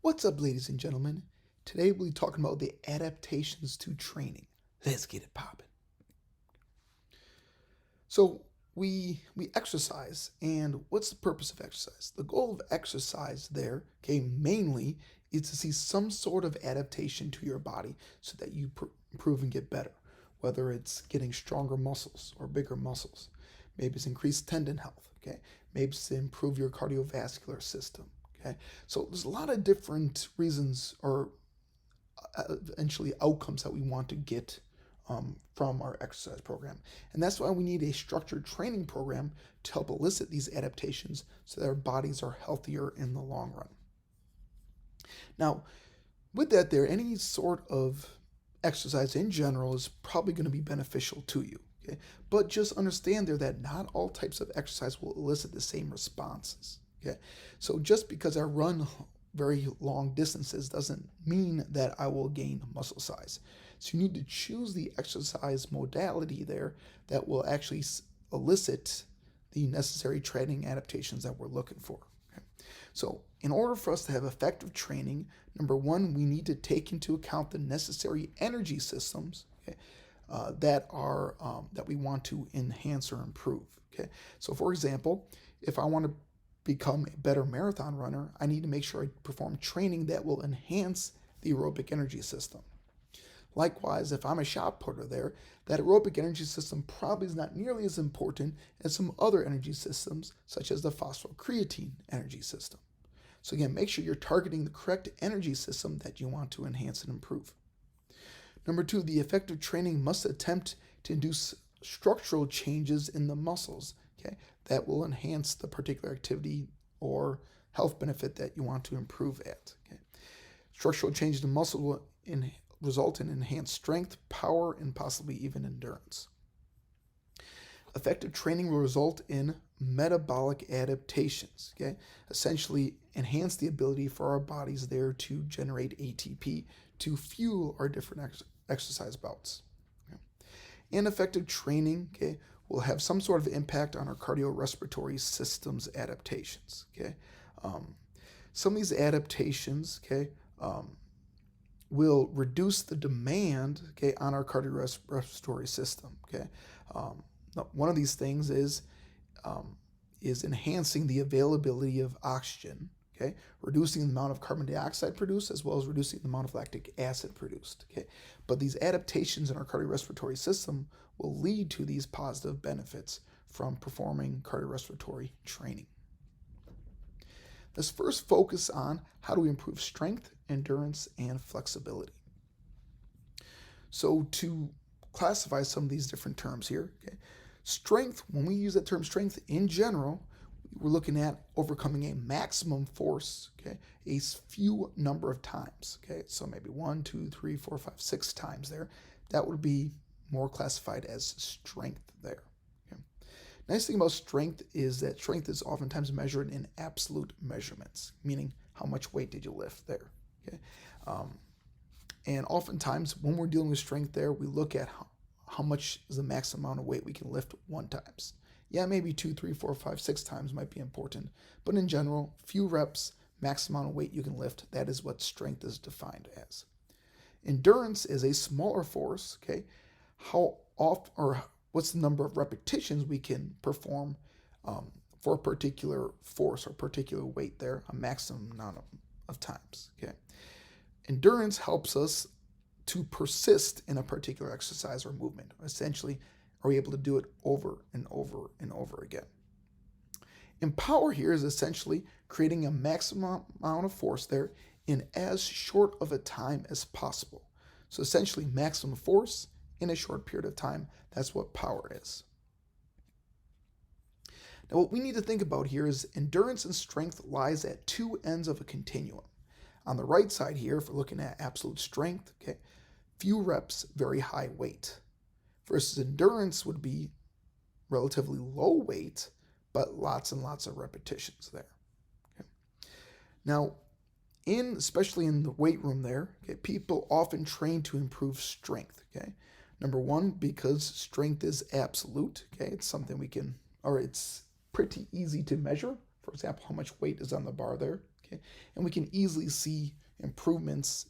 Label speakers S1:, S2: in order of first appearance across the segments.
S1: What's up, ladies and gentlemen? Today we'll be talking about the adaptations to training. Let's get it popping. So we exercise, and what's the purpose of exercise? The goal of exercise there, mainly is to see some sort of adaptation to your body so that you improve and get better. Whether it's getting stronger muscles or bigger muscles, maybe it's increased tendon health. Maybe it's to improve your cardiovascular system. So there's a lot of different reasons or eventually outcomes that we want to get from our exercise program. And that's why we need a structured training program to help elicit these adaptations so that our bodies are healthier in the long run. Now, with that there, any sort of exercise in general is probably going to be beneficial to you. But just understand there that not all types of exercise will elicit the same responses. So just because I run very long distances doesn't mean that I will gain muscle size. So you need to choose the exercise modality there that will actually elicit the necessary training adaptations that we're looking for. So in order for us to have effective training, number one, we need to take into account the necessary energy systems that we want to enhance or improve. So for example, if I want to become a better marathon runner, I need to make sure I perform training that will enhance the aerobic energy system. Likewise, if I'm a shot putter there, that aerobic energy system probably is not nearly as important as some other energy systems, such as the phosphocreatine energy system. So again, make sure you're targeting the correct energy system that you want to enhance and improve. Number two, the effective training must attempt to induce structural changes in the muscles, that will enhance the particular activity or health benefit that you want to improve at. Structural changes in muscle will result in enhanced strength, power, and possibly even endurance. Effective training will result in metabolic adaptations, essentially enhance the ability for our bodies there to generate ATP to fuel our different exercise bouts. And effective training, will have some sort of impact on our cardiorespiratory system's adaptations. Some of these adaptations, will reduce the demand, on our cardiorespiratory system. One of these things is enhancing the availability of oxygen. Reducing the amount of carbon dioxide produced as well as reducing the amount of lactic acid produced. But these adaptations in our cardiorespiratory system will lead to these positive benefits from performing cardiorespiratory training. Let's first focus on how to improve strength, endurance, and flexibility. So to classify some of these different terms here, strength, when we use that term strength in general, we're looking at overcoming a maximum force, a few number of times. So maybe 1, 2, 3, 4, 5, 6 times there. That would be more classified as strength there. Nice thing about strength is that strength is oftentimes measured in absolute measurements, meaning how much weight did you lift there. And oftentimes when we're dealing with strength there, we look at how much is the maximum amount of weight we can lift one times. Yeah, maybe 2, 3, 4, 5, 6 times might be important, but in general, few reps, max amount of weight you can lift. That is what strength is defined as. Endurance is a smaller force. How often or what's the number of repetitions we can perform for a particular force or particular weight there, a maximum amount of times. Endurance helps us to persist in a particular exercise or movement. Essentially, are we able to do it over and over and over again? And power here is essentially creating a maximum amount of force there in as short of a time as possible. So essentially maximum force in a short period of time. That's what power is. Now what we need to think about here is endurance and strength lies at two ends of a continuum. On the right side here, if we're looking at absolute strength, few reps, very high weight. Versus endurance would be relatively low weight, but lots and lots of repetitions there. Now, especially in the weight room there, people often train to improve strength. Number one, because strength is absolute. It's something it's pretty easy to measure. For example, how much weight is on the bar there. Okay, and we can easily see improvements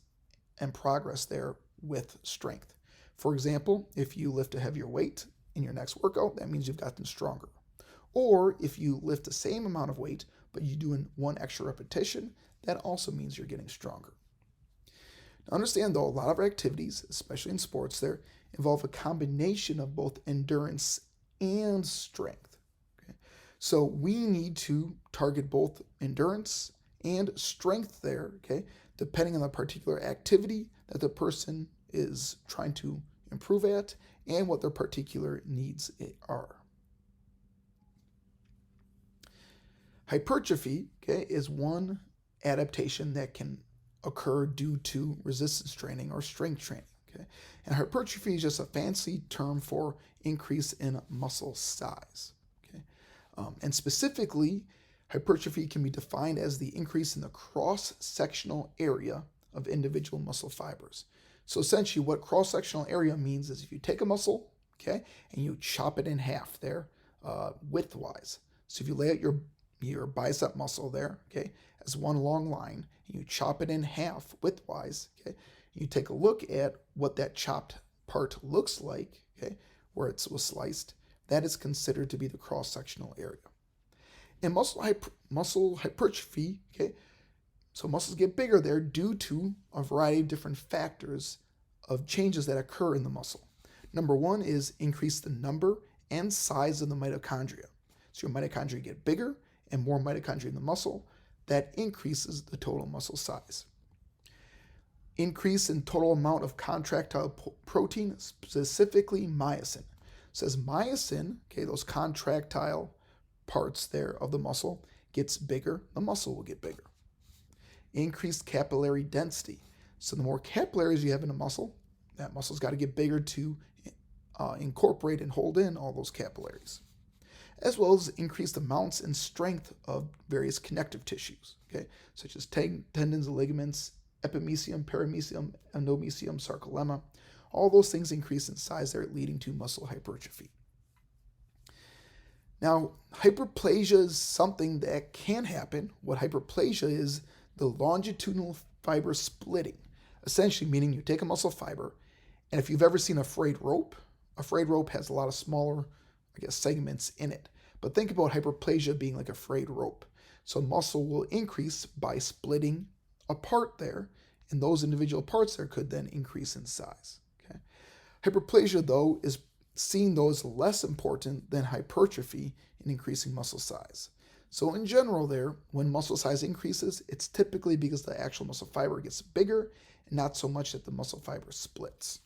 S1: and progress there with strength. For example, if you lift a heavier weight in your next workout, that means you've gotten stronger. Or if you lift the same amount of weight, but you do in one extra repetition, that also means you're getting stronger. Now understand though, a lot of our activities, especially in sports there, involve a combination of both endurance and strength. Okay? So we need to target both endurance and strength there, okay, depending on the particular activity that the person is trying to improve at and what their particular needs are. Hypertrophy, okay, is one adaptation that can occur due to resistance training or strength training. Okay? And hypertrophy is just a fancy term for increase in muscle size. Okay? And specifically, hypertrophy can be defined as the increase in the cross-sectional area of individual muscle fibers. So essentially what cross-sectional area means is if you take a muscle, okay, and you chop it in half there, widthwise. So if you lay out your bicep muscle there, okay, as one long line, and you chop it in half widthwise, okay, you take a look at what that chopped part looks like, okay, where it was sliced, that is considered to be the cross-sectional area. In muscle hypertrophy, okay, so muscles get bigger there due to a variety of different factors of changes that occur in the muscle. Number one is increase the number and size of the mitochondria. So your mitochondria get bigger and more mitochondria in the muscle, that increases the total muscle size. Increase in total amount of contractile protein, specifically myosin. So as myosin, okay, those contractile parts there of the muscle gets bigger, the muscle will get bigger. Increased capillary density. So the more capillaries you have in a muscle, that muscle's got to get bigger to incorporate and hold in all those capillaries, as well as increased amounts and strength of various connective tissues, okay, such as tendons, ligaments, epimysium, perimysium, endomysium, sarcolemma. All those things increase in size there, leading to muscle hypertrophy. Now, hyperplasia is something that can happen. What hyperplasia is the longitudinal fiber splitting, essentially meaning you take a muscle fiber, and if you've ever seen a frayed rope has a lot of smaller, segments in it. But think about hyperplasia being like a frayed rope. So muscle will increase by splitting apart there, and those individual parts there could then increase in size. Okay? Hyperplasia, though, is seen though as less important than hypertrophy in increasing muscle size. So in general there, when muscle size increases, it's typically because the actual muscle fiber gets bigger and not so much that the muscle fiber splits.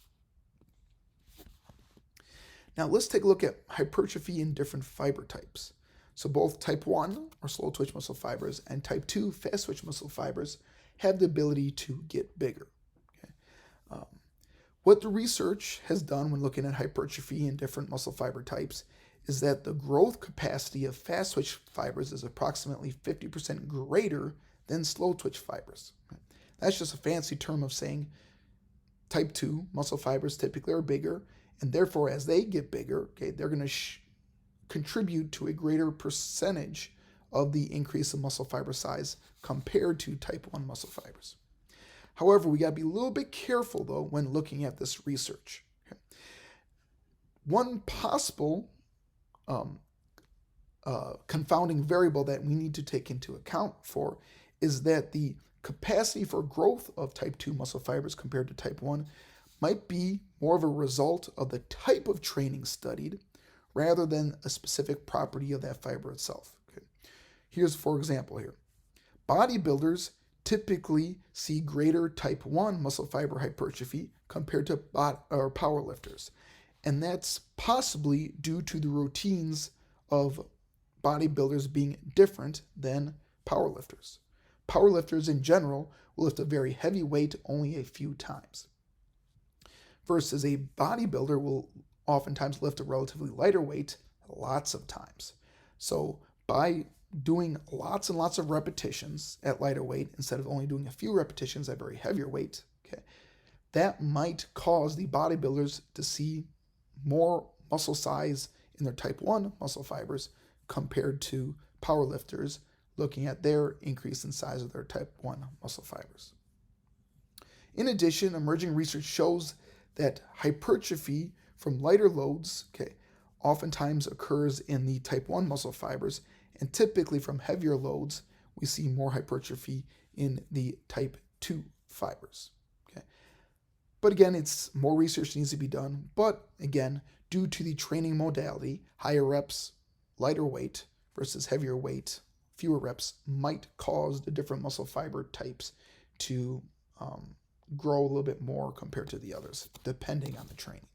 S1: Now let's take a look at hypertrophy in different fiber types. So both type 1, or slow twitch muscle fibers, and type 2, fast twitch muscle fibers, have the ability to get bigger. Okay? What the research has done when looking at hypertrophy in different muscle fiber types is that the growth capacity of fast twitch fibers is approximately 50% greater than slow twitch fibers. That's just a fancy term of saying type 2 muscle fibers typically are bigger, and therefore as they get bigger, okay, they're going to contribute to a greater percentage of the increase in muscle fiber size compared to type 1 muscle fibers. However, we got to be a little bit careful though when looking at this research. Okay? One possible confounding variable that we need to take into account for is that the capacity for growth of type 2 muscle fibers compared to type 1 might be more of a result of the type of training studied rather than a specific property of that fiber itself. Okay. Here's, for example, here. Bodybuilders typically see greater type 1 muscle fiber hypertrophy compared to powerlifters. And that's possibly due to the routines of bodybuilders being different than powerlifters. Powerlifters in general will lift a very heavy weight only a few times, versus a bodybuilder will oftentimes lift a relatively lighter weight lots of times. So by doing lots and lots of repetitions at lighter weight instead of only doing a few repetitions at very heavier weight, okay, that might cause the bodybuilders to see more muscle size in their type 1 muscle fibers compared to powerlifters looking at their increase in size of their type 1 muscle fibers. In addition, emerging research shows that hypertrophy from lighter loads, oftentimes occurs in the type 1 muscle fibers, and typically from heavier loads, we see more hypertrophy in the type 2 fibers. But again, it's more research needs to be done. But again, due to the training modality, higher reps, lighter weight versus heavier weight, fewer reps might cause the different muscle fiber types to grow a little bit more compared to the others, depending on the training.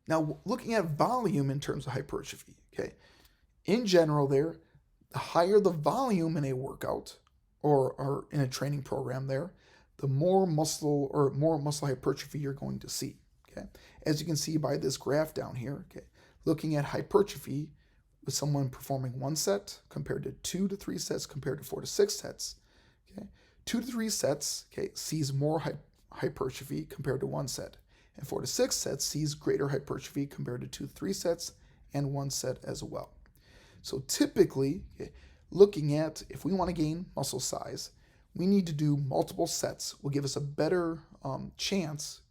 S1: Now, looking at volume in terms of hypertrophy, in general there, the higher the volume in a workout or in a training program there, the more muscle hypertrophy you're going to see. As you can see by this graph down here, looking at hypertrophy with someone performing 1 set compared to 2 to 3 sets compared to 4 to 6 sets. 2 to 3 sets sees more hypertrophy compared to 1 set, and 4 to 6 sets sees greater hypertrophy compared to 2 to 3 sets and 1 set as well. So typically, looking at if we want to gain muscle size, we need to do multiple sets. Will give us a better chance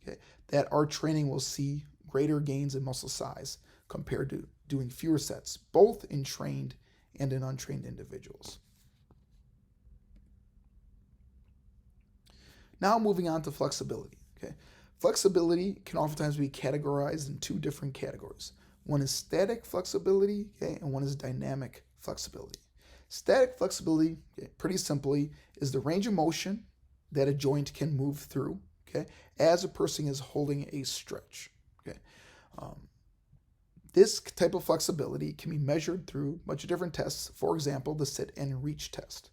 S1: that our training will see greater gains in muscle size compared to doing fewer sets, both in trained and in untrained individuals. Now moving on to flexibility. Flexibility can oftentimes be categorized in 2 different categories. One is static flexibility, and one is dynamic flexibility. Static flexibility, pretty simply, is the range of motion that a joint can move through, as a person is holding a stretch. This type of flexibility can be measured through a bunch of different tests. For example, the sit and reach test.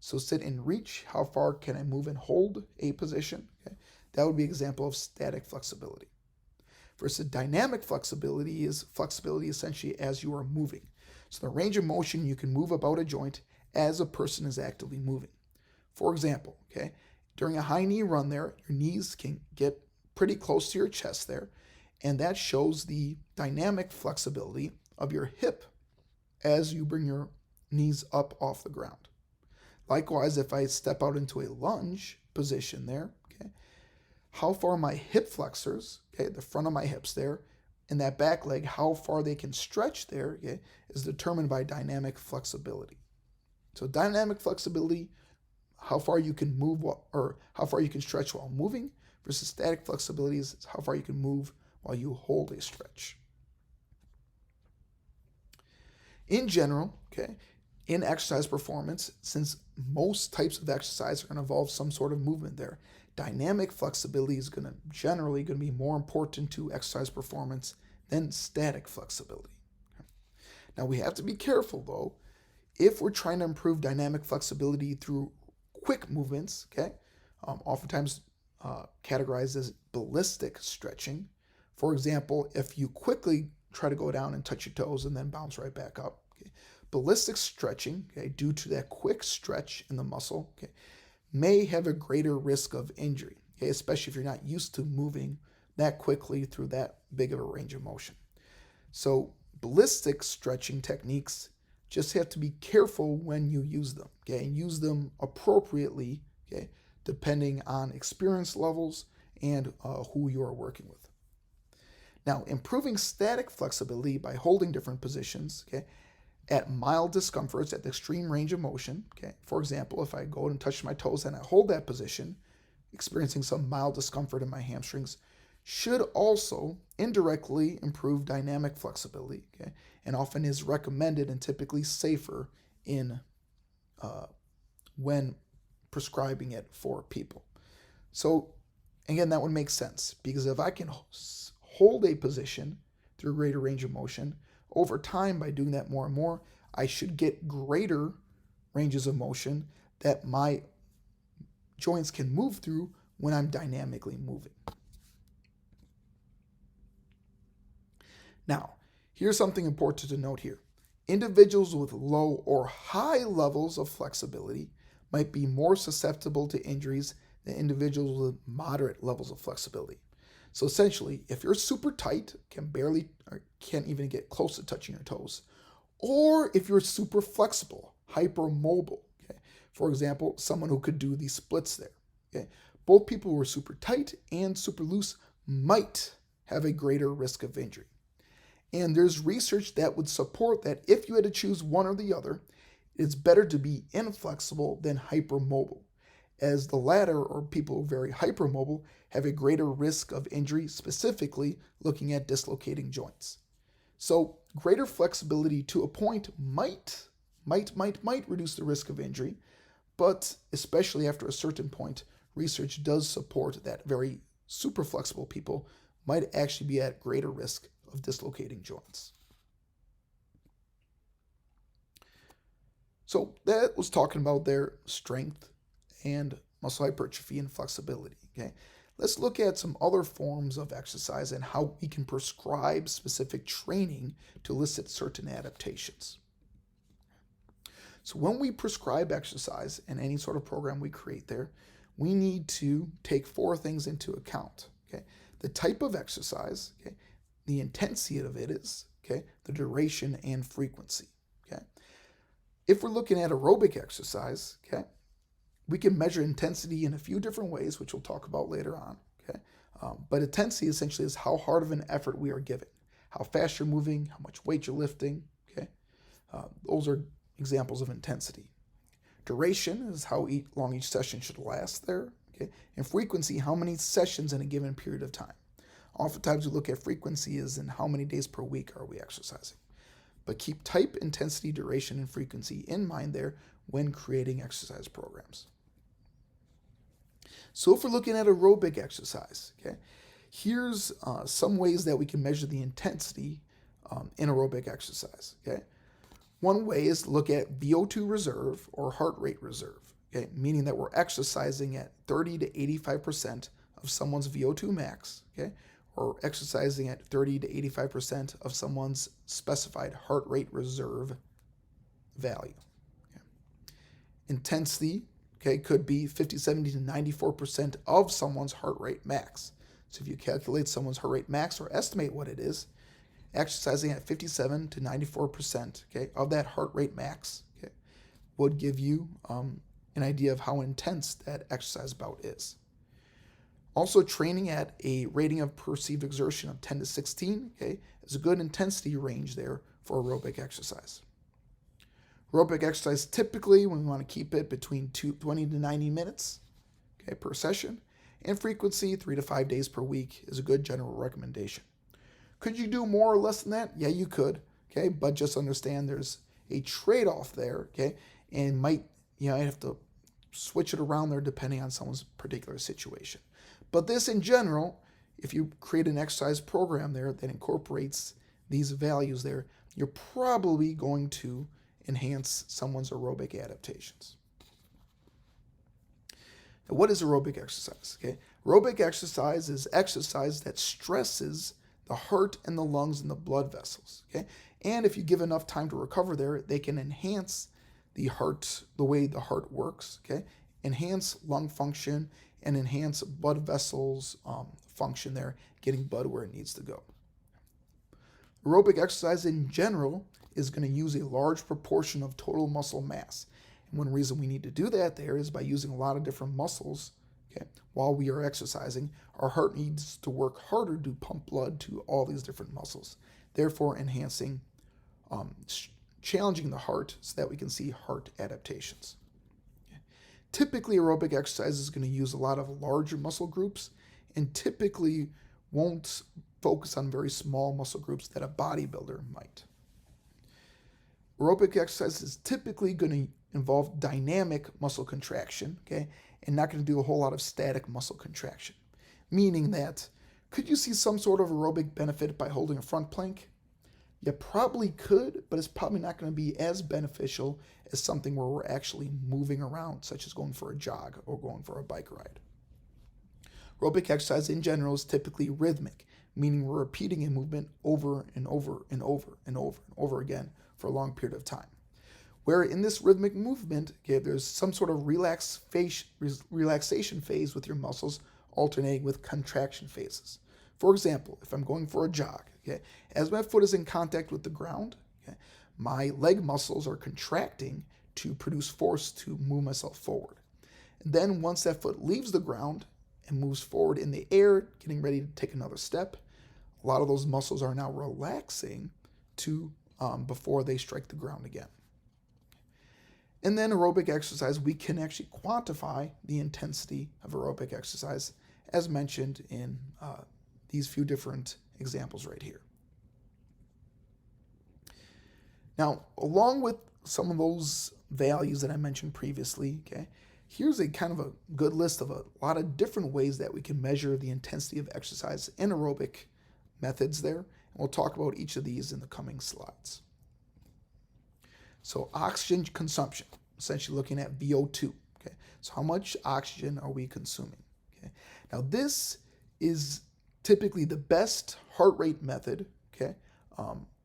S1: So sit and reach, how far can I move and hold a position? That would be an example of static flexibility. Versus dynamic flexibility is flexibility essentially as you are moving. So the range of motion you can move about a joint as a person is actively moving. For example, during a high knee run there, your knees can get pretty close to your chest there, and that shows the dynamic flexibility of your hip as you bring your knees up off the ground. Likewise, if I step out into a lunge position there, how far my hip flexors, the front of my hips there, and that back leg, how far they can stretch there, is determined by dynamic flexibility. So dynamic flexibility, how far you can move or how far you can stretch while moving, versus static flexibility is how far you can move while you hold a stretch. In general, in exercise performance, since most types of exercise are going to involve some sort of movement there, dynamic flexibility is generally going to be more important to exercise performance than static flexibility. Now we have to be careful though, if we're trying to improve dynamic flexibility through quick movements, oftentimes categorized as ballistic stretching. For example, if you quickly try to go down and touch your toes and then bounce right back up, ballistic stretching, due to that quick stretch in the muscle, may have a greater risk of injury, especially if you're not used to moving that quickly through that big of a range of motion. So ballistic stretching techniques just have to be careful when you use them, and use them appropriately, depending on experience levels and who you are working with. Now, improving static flexibility by holding different positions, at mild discomforts at the extreme range of motion. For example, if I go and touch my toes and I hold that position, experiencing some mild discomfort in my hamstrings, should also indirectly improve dynamic flexibility, and often is recommended and typically safer in when prescribing it for people. So again, that would make sense, because if I can hold a position through greater range of motion, over time, by doing that more and more, I should get greater ranges of motion that my joints can move through when I'm dynamically moving. Now, here's something important to note here. Individuals with low or high levels of flexibility might be more susceptible to injuries than individuals with moderate levels of flexibility. So essentially, if you're super tight, can barely or can't even get close to touching your toes, or if you're super flexible, hypermobile. Okay? For example, someone who could do these splits there. Okay? Both people who are super tight and super loose might have a greater risk of injury. And there's research that would support that if you had to choose one or the other, it's better to be inflexible than hypermobile, as the latter, or people who are very hypermobile, have a greater risk of injury, specifically looking at dislocating joints. So greater flexibility to a point might reduce the risk of injury, but especially after a certain point, research does support that very super flexible people might actually be at greater risk of dislocating joints. So that was talking about their strength and muscle hypertrophy and flexibility. Okay, let's look at some other forms of exercise and how we can prescribe specific training to elicit certain adaptations. So when we prescribe exercise in any sort of program we create there, we need to take four things into account. Okay, the type of exercise, okay, the intensity of it is, okay, the duration and frequency. Okay, if we're looking at aerobic exercise, okay, we can measure intensity in a few different ways, which we'll talk about later on. Okay, but intensity essentially is how hard of an effort we are giving, how fast you're moving, how much weight you're lifting. Okay, those are examples of intensity. Duration is how long each session should last there. Okay, and frequency, how many sessions in a given period of time. Oftentimes we look at frequency as in how many days per week are we exercising. But keep type, intensity, duration, and frequency in mind there when creating exercise programs. So if we're looking at aerobic exercise, okay, here's some ways that we can measure the intensity in aerobic exercise. Okay, one way is to look at VO2 reserve or heart rate reserve, okay, meaning that we're exercising at 30 to 85% of someone's VO2 max, okay, or exercising at 30 to 85% of someone's specified heart rate reserve value. Okay. Intensity, okay, could be 50, 70 to 94% of someone's heart rate max. So if you calculate someone's heart rate max or estimate what it is, exercising at 57 to 94%, okay, of that heart rate max, okay, would give you an idea of how intense that exercise bout is. Also, training at a rating of perceived exertion of 10 to 16, okay, is a good intensity range there for aerobic exercise. Aerobic exercise, typically, when we want to keep it between 20 to 90 minutes, okay, per session, and frequency 3 to 5 days per week is a good general recommendation. Could you do more or less than that? Yeah, you could, okay, but just understand there's a trade-off there, okay, and might, you have to switch it around there depending on someone's particular situation. But this in general, if you create an exercise program there that incorporates these values there, you're probably going to enhance someone's aerobic adaptations. Now, what is aerobic exercise? Okay, aerobic exercise is exercise that stresses the heart and the lungs and the blood vessels. Okay, and if you give enough time to recover there, they can enhance the heart, the way the heart works. Okay, enhance lung function and enhance blood vessels function there, getting blood where it needs to go. Aerobic exercise in general is going to use a large proportion of total muscle mass. And one reason we need to do that there is by using a lot of different muscles, okay, while we are exercising. Our heart needs to work harder to pump blood to all these different muscles, therefore enhancing, challenging the heart so that we can see heart adaptations. Typically, aerobic exercise is going to use a lot of larger muscle groups and typically won't focus on very small muscle groups that a bodybuilder might. Aerobic exercise is typically going to involve dynamic muscle contraction, okay, and not going to do a whole lot of static muscle contraction. Meaning that, could you see some sort of aerobic benefit by holding a front plank? You probably could, but it's probably not going to be as beneficial as something where we're actually moving around, such as going for a jog or going for a bike ride. Aerobic exercise in general is typically rhythmic, meaning we're repeating a movement over and over and over and over and over again for a long period of time. Where in this rhythmic movement, okay, there's some sort of relaxation phase with your muscles alternating with contraction phases. For example, if I'm going for a jog, okay, as my foot is in contact with the ground, okay, my leg muscles are contracting to produce force to move myself forward. And then once that foot leaves the ground and moves forward in the air, getting ready to take another step, a lot of those muscles are now relaxing to before they strike the ground again. And then aerobic exercise, we can actually quantify the intensity of aerobic exercise as mentioned in these few different examples right here. Now, along with some of those values that I mentioned previously, okay, here's a kind of a good list of a lot of different ways that we can measure the intensity of exercise in aerobic methods there. And we'll talk about each of these in the coming slides. So oxygen consumption, essentially looking at VO2. Okay, so how much oxygen are we consuming? Okay, now this is typically the best heart rate method, okay,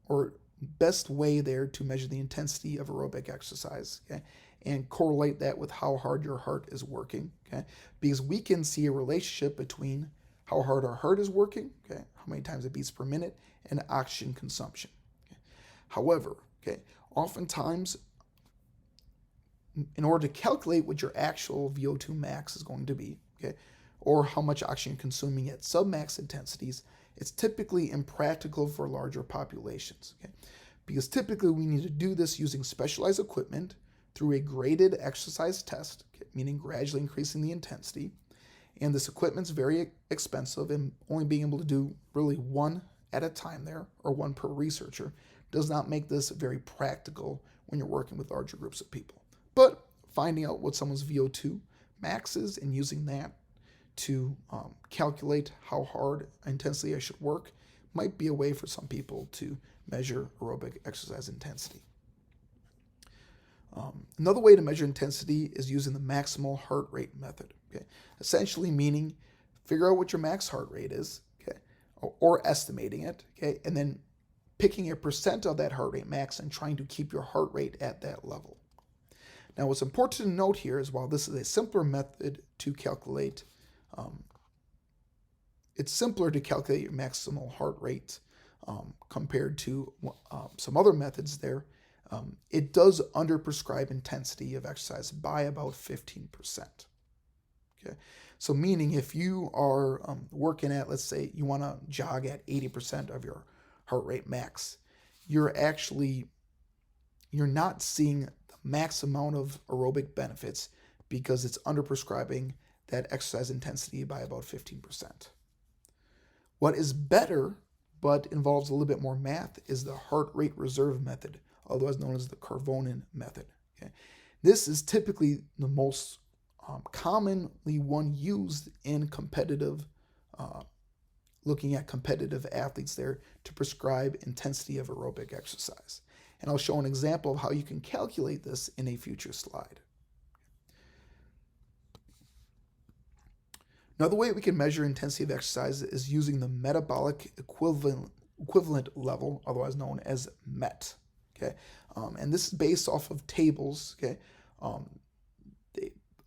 S1: or best way there to measure the intensity of aerobic exercise, okay, and correlate that with how hard your heart is working, okay, because we can see a relationship between how hard our heart is working, okay, how many times it beats per minute, and oxygen consumption. Okay. However, okay, oftentimes, in order to calculate what your actual VO2 max is going to be, okay, or how much oxygen you're consuming at submax intensities, it's typically impractical for larger populations, okay, because typically we need to do this using specialized equipment through a graded exercise test, okay, meaning gradually increasing the intensity. And this equipment's very expensive, and only being able to do really one at a time there, or one per researcher, does not make this very practical when you're working with larger groups of people. But finding out what someone's VO2 max is and using that to calculate how hard intensely I should work might be a way for some people to measure aerobic exercise intensity. Another way to measure intensity is using the maximal heart rate method. Okay, essentially meaning figure out what your max heart rate is, okay, or estimating it, okay, and then picking a percent of that heart rate max and trying to keep your heart rate at that level. Now, what's important to note here is while this is a simpler method to calculate, it's simpler to calculate your maximal heart rate compared to some other methods there. It does underprescribe intensity of exercise by about 15%. Okay, so meaning if you are working at, let's say you want to jog at 80% of your heart rate max, you're not seeing the max amount of aerobic benefits because it's underprescribing that exercise intensity by about 15%. What is better, but involves a little bit more math, is the heart rate reserve method, otherwise known as the Karvonen method. Okay? This is typically the most commonly one used in competitive, looking at competitive athletes there to prescribe intensity of aerobic exercise. And I'll show an example of how you can calculate this in a future slide. Another way we can measure intensity of exercise is using the metabolic equivalent level, otherwise known as MET. Okay, and this is based off of tables. Okay,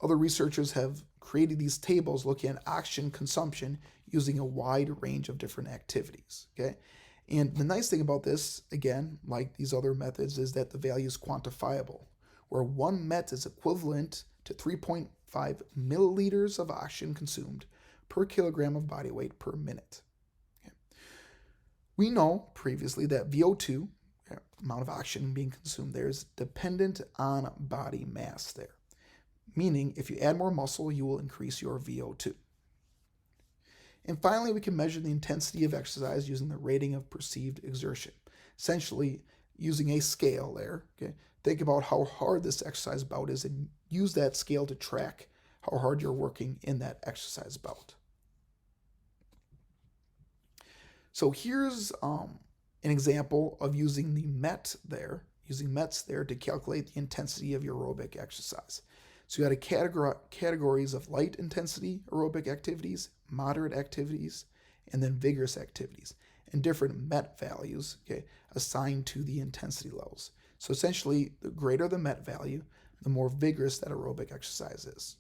S1: other researchers have created these tables looking at oxygen consumption using a wide range of different activities. Okay, and the nice thing about this, again, like these other methods, is that the value is quantifiable, where 1 MET is equivalent to 3.5 milliliters of oxygen consumed per kilogram of body weight per minute. Okay. We know previously that VO2, amount of oxygen being consumed there, is dependent on body mass there, meaning if you add more muscle, you will increase your VO2. And finally, we can measure the intensity of exercise using the rating of perceived exertion, essentially using a scale there. Okay, think about how hard this exercise bout is and use that scale to track how hard you're working in that exercise bout. So here's an example of using the MET there, using METs there to calculate the intensity of your aerobic exercise. So you had categories of light intensity aerobic activities, moderate activities, and then vigorous activities, and different MET values, okay, assigned to the intensity levels. So essentially, the greater the MET value, the more vigorous that aerobic exercise is.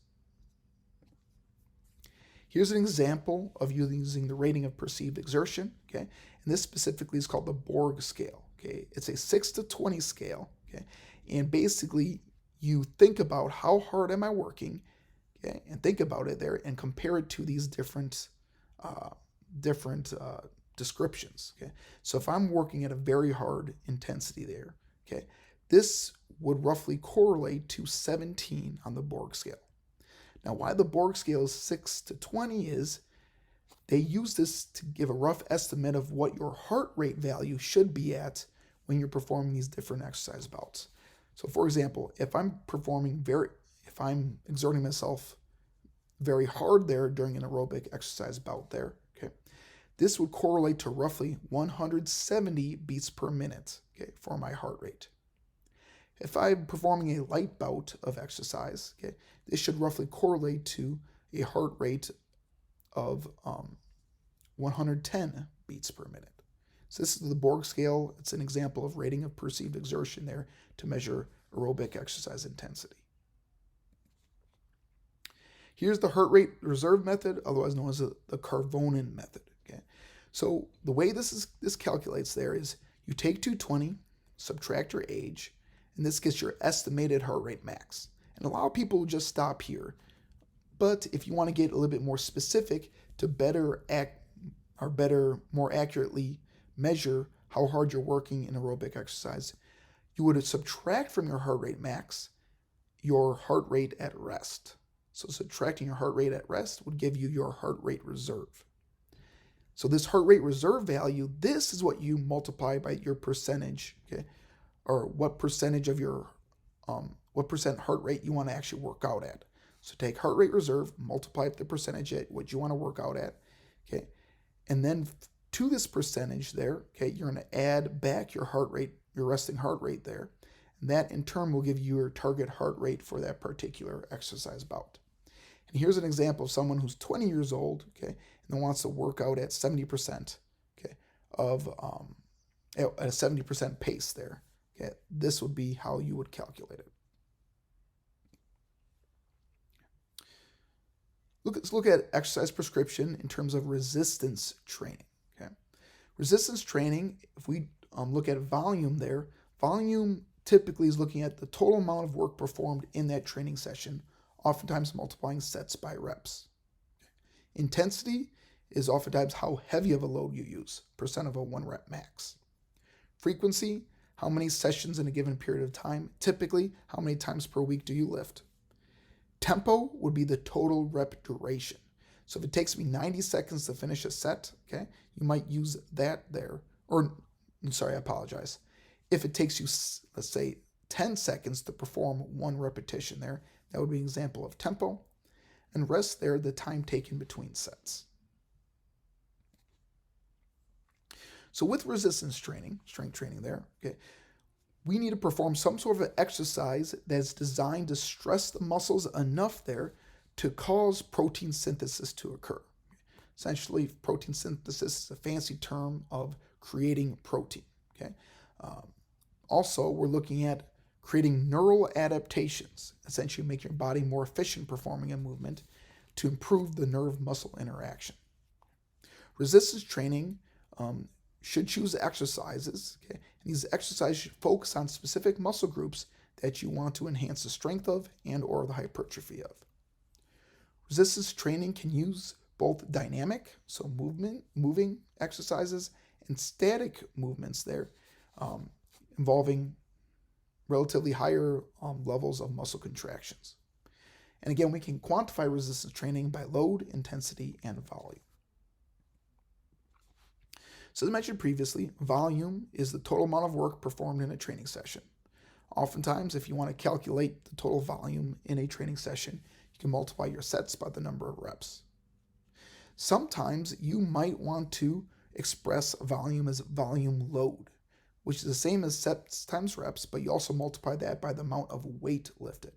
S1: Here's an example of using the rating of perceived exertion, okay, and this specifically is called the Borg scale. Okay, it's a 6 to 20 scale. Okay, and basically you think about how hard am I working, okay, and think about it there and compare it to these uh, different descriptions. Okay, so if I'm working at a very hard intensity there, okay, this would roughly correlate to 17 on the Borg scale. Now, why the Borg scale is 6 to 20 is they use this to give a rough estimate of what your heart rate value should be at when you're performing these different exercise bouts. So, for example, if I'm exerting myself very hard there during an aerobic exercise bout there, okay, this would correlate to roughly 170 beats per minute, okay, for my heart rate. If I'm performing a light bout of exercise, okay, this should roughly correlate to a heart rate of 110 beats per minute. So this is the Borg scale. It's an example of rating of perceived exertion there to measure aerobic exercise intensity. Here's the heart rate reserve method, otherwise known as the Carvonen method. Okay, so the way this calculates there is you take 220, subtract your age, and this gets your estimated heart rate max. And a lot of people just stop here, but if you want to get a little bit more specific to more accurately measure how hard you're working in aerobic exercise, you would subtract from your heart rate max your heart rate at rest. So subtracting your heart rate at rest would give you your heart rate reserve. So this heart rate reserve value, this is what you multiply by your percentage, okay, or what percentage of your what percent heart rate you want to actually work out at. So take heart rate reserve, multiply the percentage at what you want to work out at, okay, and then to this percentage there, okay, you're going to add back your heart rate, your resting heart rate there, and that in turn will give you your target heart rate for that particular exercise bout. And here's an example of someone who's 20 years old, okay, and wants to work out at 70%, okay, of at a 70% pace there. Okay, this would be how you would calculate it. Let's look at exercise prescription in terms of resistance training. Okay, resistance training, if we look at volume there, volume typically is looking at the total amount of work performed in that training session, oftentimes multiplying sets by reps. Intensity is oftentimes how heavy of a load you use, percent of a 1 rep max. Frequency, how many sessions in a given period of time, typically how many times per week do you lift. Tempo would be the total rep duration. So if it takes me 90 seconds to finish a set, okay, you might use that there. Or, I'm sorry, I apologize. If it takes you, let's say, 10 seconds to perform 1 repetition there, that would be an example of tempo. And rest there, the time taken between sets. So with resistance training, strength training there, okay, we need to perform some sort of an exercise that's designed to stress the muscles enough there to cause protein synthesis to occur. Essentially, protein synthesis is a fancy term of creating protein. Okay. Also, we're looking at creating neural adaptations, essentially making your body more efficient performing a movement to improve the nerve-muscle interaction. Resistance training should choose exercises, okay? And these exercises should focus on specific muscle groups that you want to enhance the strength of and or the hypertrophy of. Resistance training can use both dynamic, so moving exercises, and static movements there, involving relatively higher levels of muscle contractions. And again, we can quantify resistance training by load, intensity, and volume. So as mentioned previously, volume is the total amount of work performed in a training session. Oftentimes, if you want to calculate the total volume in a training session, you can multiply your sets by the number of reps. Sometimes you might want to express volume as volume load, which is the same as sets times reps, but you also multiply that by the amount of weight lifted.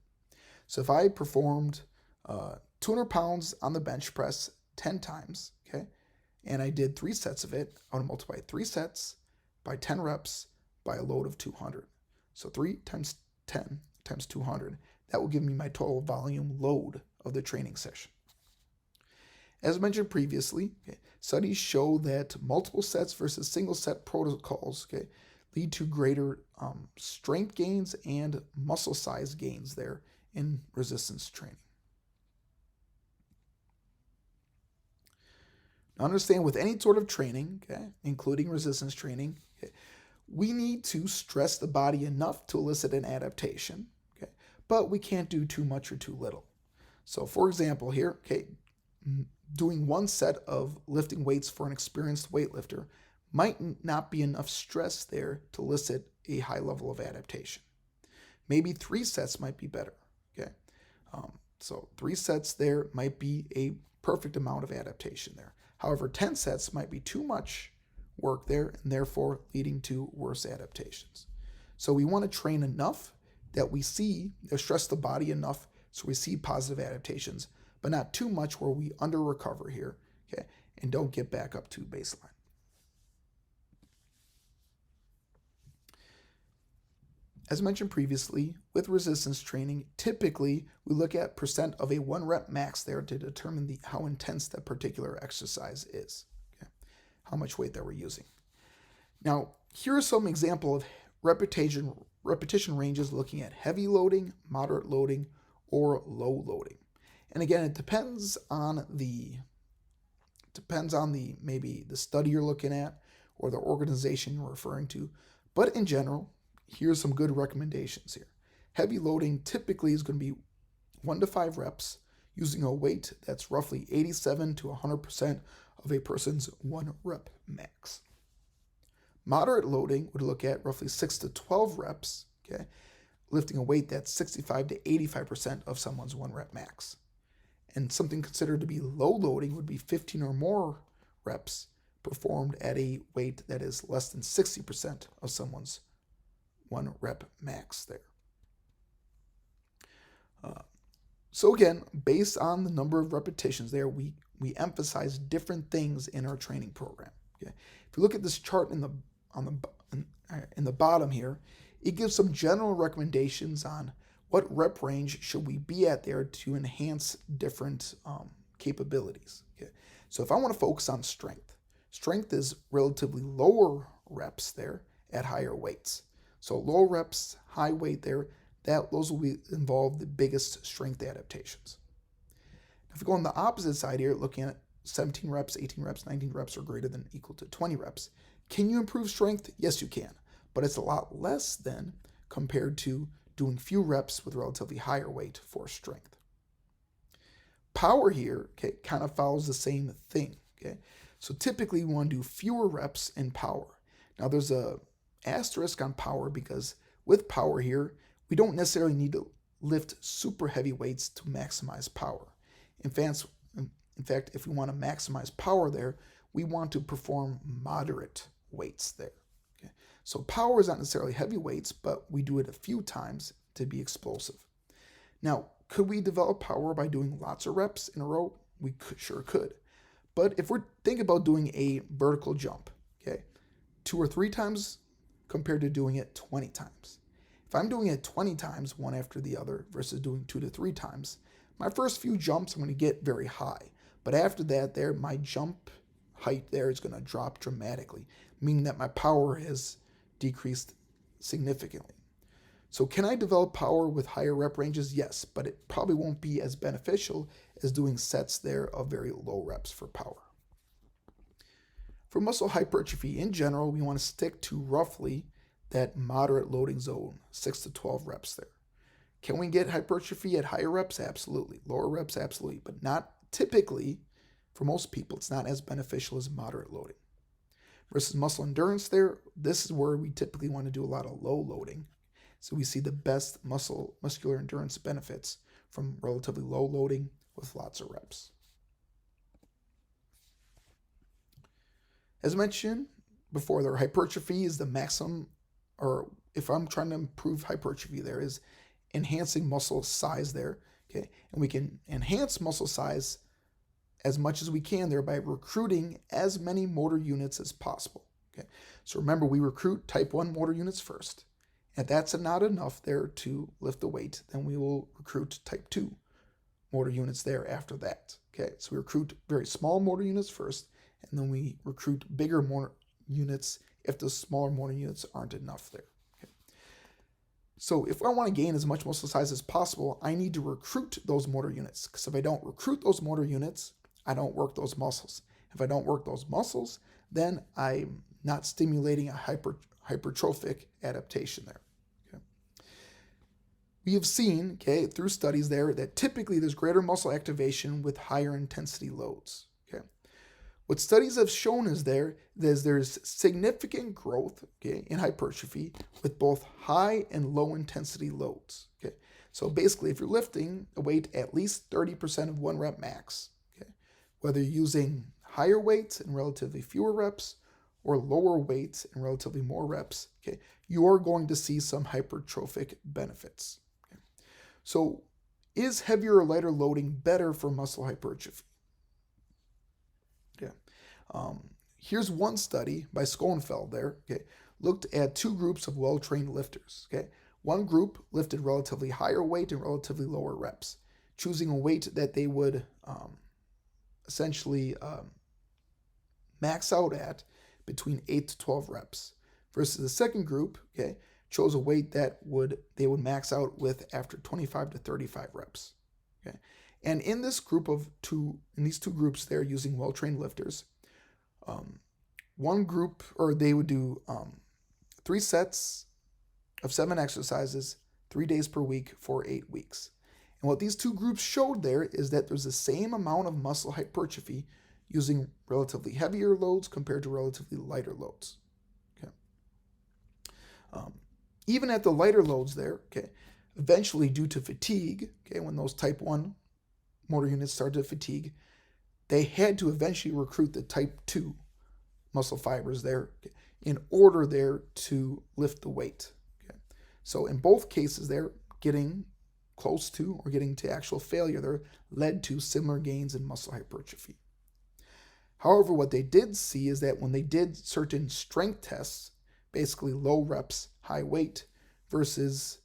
S1: So if I performed 200 pounds on the bench press 10 times, okay, and I did 3 sets of it, I want to multiply 3 sets by 10 reps by a load of 200. So 3 times 10 times 200, that will give me my total volume load of the training session. As mentioned previously, okay, studies show that multiple sets versus single set protocols, okay, lead to greater strength gains and muscle size gains there in resistance training. Now understand with any sort of training, okay, including resistance training, okay, we need to stress the body enough to elicit an adaptation, okay, but we can't do too much or too little. So for example here, okay, doing one set of lifting weights for an experienced weightlifter might not be enough stress there to elicit a high level of adaptation. Maybe 3 sets might be better, okay? So 3 sets there might be a perfect amount of adaptation there. However, 10 sets might be too much work there and therefore leading to worse adaptations. So we want to train enough that we see, stress the body enough so we see positive adaptations, but not too much where we under recover here, okay, and don't get back up to baseline. As mentioned previously, with resistance training, typically we look at percent of a 1 rep max there to determine how intense that particular exercise is, okay? How much weight that we're using. Now, here are some example of repetition ranges looking at heavy loading, moderate loading, or low loading. And again, it depends on maybe the study you're looking at or the organization you're referring to. But in general, here's some good recommendations here. Heavy loading typically is going to be 1 to 5 reps using a weight that's roughly 87 to 100% of a person's 1 rep max. Moderate loading would look at roughly 6 to 12 reps, okay, lifting a weight that's 65 to 85% of someone's 1 rep max. And something considered to be low loading would be 15 or more reps performed at a weight that is less than 60% of someone's 1 rep max there. So again, based on the number of repetitions there, we emphasize different things in our training program. Okay? If you look at this chart in the bottom here, it gives some general recommendations on what rep range should we be at there to enhance different capabilities. Okay? So if I want to focus on strength, strength is relatively lower reps there at higher weights. So low reps, high weight there, those will involve the biggest strength adaptations. If we go on the opposite side here, looking at 17 reps, 18 reps, 19 reps or greater than equal to 20 reps, can you improve strength? Yes, you can, but it's a lot less than compared to doing few reps with relatively higher weight for strength. Power here, okay, kind of follows the same thing. Okay, so typically we want to do fewer reps in power. Now there's a asterisk on power because with power here, we don't necessarily need to lift super heavy weights to maximize power. In fact, if we want to maximize power there, we want to perform moderate weights there. Okay? So power is not necessarily heavy weights, but we do it a few times to be explosive. Now, could we develop power by doing lots of reps in a row? We sure could. But if we're thinking about doing a vertical jump, okay, 2 or 3 times compared to doing it 20 times. If I'm doing it 20 times, one after the other, versus doing 2 to 3 times, my first few jumps I'm going to get very high. But after that there, my jump height there is going to drop dramatically, meaning that my power has decreased significantly. So can I develop power with higher rep ranges? Yes, but it probably won't be as beneficial as doing sets there of very low reps for power. For muscle hypertrophy in general, we want to stick to roughly that moderate loading zone, 6 to 12 reps there. Can we get hypertrophy at higher reps? Absolutely. Lower reps? Absolutely. But not typically, for most people, it's not as beneficial as moderate loading. Versus muscle endurance there, this is where we typically want to do a lot of low loading. So we see the best muscular endurance benefits from relatively low loading with lots of reps. As mentioned before, their hypertrophy is the maximum, or if I'm trying to improve hypertrophy, there is enhancing muscle size there, okay? And we can enhance muscle size as much as we can there by recruiting as many motor units as possible, okay? So remember, we recruit type 1 motor units first. If that's not enough there to lift the weight, then we will recruit type 2 motor units there after that, okay? So we recruit very small motor units first, and then we recruit bigger motor units if the smaller motor units aren't enough there. Okay. So if I want to gain as much muscle size as possible, I need to recruit those motor units, because if I don't recruit those motor units, I don't work those muscles. If I don't work those muscles, then I'm not stimulating a hypertrophic adaptation there. Okay. We have seen, okay, through studies there, that typically there's greater muscle activation with higher intensity loads. Okay. What studies have shown is there's significant growth, okay, in hypertrophy with both high and low intensity loads. Okay. So basically, if you're lifting a weight at least 30% of 1 rep max, okay, whether you're using higher weights and relatively fewer reps or lower weights and relatively more reps, okay, you are going to see some hypertrophic benefits. Okay. So is heavier or lighter loading better for muscle hypertrophy? Okay. Here's one study by Schoenfeld there, okay, looked at 2 groups of well-trained lifters. Okay. One group lifted relatively higher weight and relatively lower reps, choosing a weight that they would essentially max out at between 8 to 12 reps, versus the second group, okay, chose a weight that they would max out with after 25 to 35 reps. Okay. And in these two groups, they're using well-trained lifters. One group, or they would do 3 sets of 7 exercises, 3 days per week for 8 weeks. And what these 2 groups showed there is that there's the same amount of muscle hypertrophy using relatively heavier loads compared to relatively lighter loads. Okay. Even at the lighter loads there, okay, eventually due to fatigue, okay, when those type 1 motor units started to fatigue, they had to eventually recruit the type 2 muscle fibers there, okay, in order there to lift the weight. Okay. So in both cases there, getting close to or getting to actual failure there led to similar gains in muscle hypertrophy. However, what they did see is that when they did certain strength tests, basically low reps, high weight, versus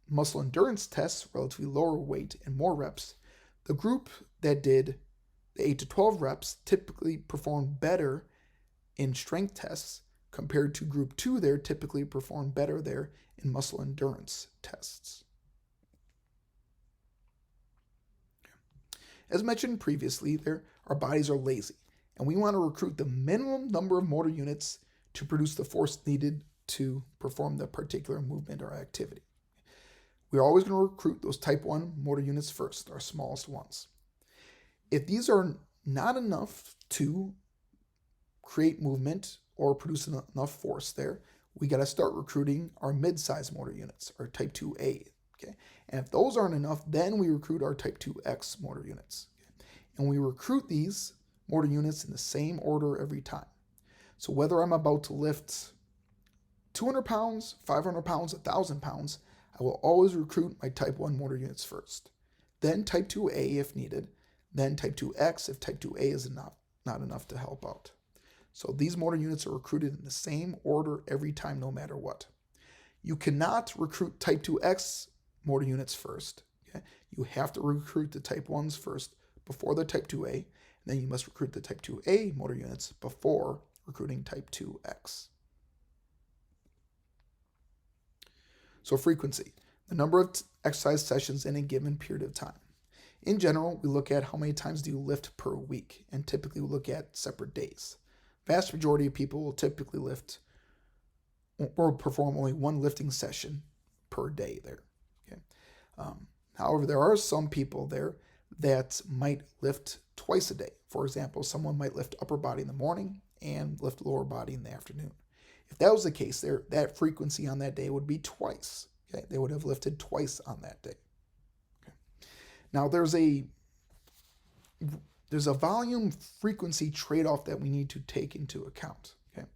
S1: muscle endurance tests, relatively lower weight and more reps, the group that did the 8 to 12 reps typically performed better in strength tests compared to group 2 there typically performed better there in muscle endurance tests. As mentioned previously, our bodies are lazy, and we want to recruit the minimum number of motor units to produce the force needed to perform the particular movement or activity. We're always going to recruit those type 1 motor units first, our smallest ones. If these are not enough to create movement or produce enough force there, we got to start recruiting our mid-size motor units, our type 2A. Okay? And if those aren't enough, then we recruit our type 2X motor units. Okay? And we recruit these motor units in the same order every time. So whether I'm about to lift 200 pounds, 500 pounds, 1,000 pounds, I will always recruit my type 1 motor units first. Then type 2A if needed. Then type 2X if type 2A is not enough to help out. So these motor units are recruited in the same order every time, no matter what. You cannot recruit type 2X motor units first. Okay? You have to recruit the type 1s first before the type 2A. And then you must recruit the type 2A motor units before recruiting type 2X. So frequency, the number of exercise sessions in a given period of time. In general, we look at how many times do you lift per week, and typically we look at separate days. Vast majority of people will typically lift or perform only 1 lifting session per day there. Okay. However, there are some people there that might lift twice a day. For example, someone might lift upper body in the morning and lift lower body in the afternoon. If that was the case, that frequency on that day would be twice. Okay, they would have lifted twice on that day. Okay. Now there's a volume frequency trade-off that we need to take into account. Okay,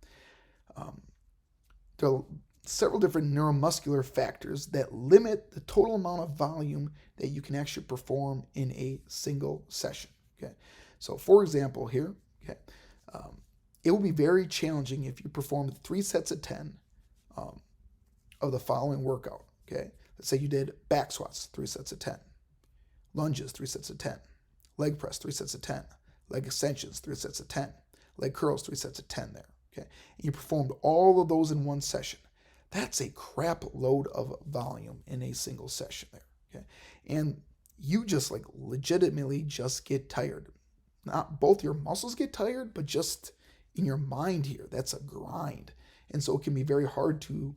S1: there are several different neuromuscular factors that limit the total amount of volume that you can actually perform in a single session. Okay, so for example here, okay, it will be very challenging if you performed 3 sets of 10 of the following workout. Okay, let's say you did back squats, 3 sets of 10, lunges, 3 sets of 10, leg press, 3 sets of 10, leg extensions, 3 sets of 10, leg curls, 3 sets of 10 there. Okay, and you performed all of those in one session. That's a crap load of volume in a single session there. Okay, and you just like legitimately just get tired. Not both your muscles get tired, but just in your mind here, that's a grind. And so it can be very hard to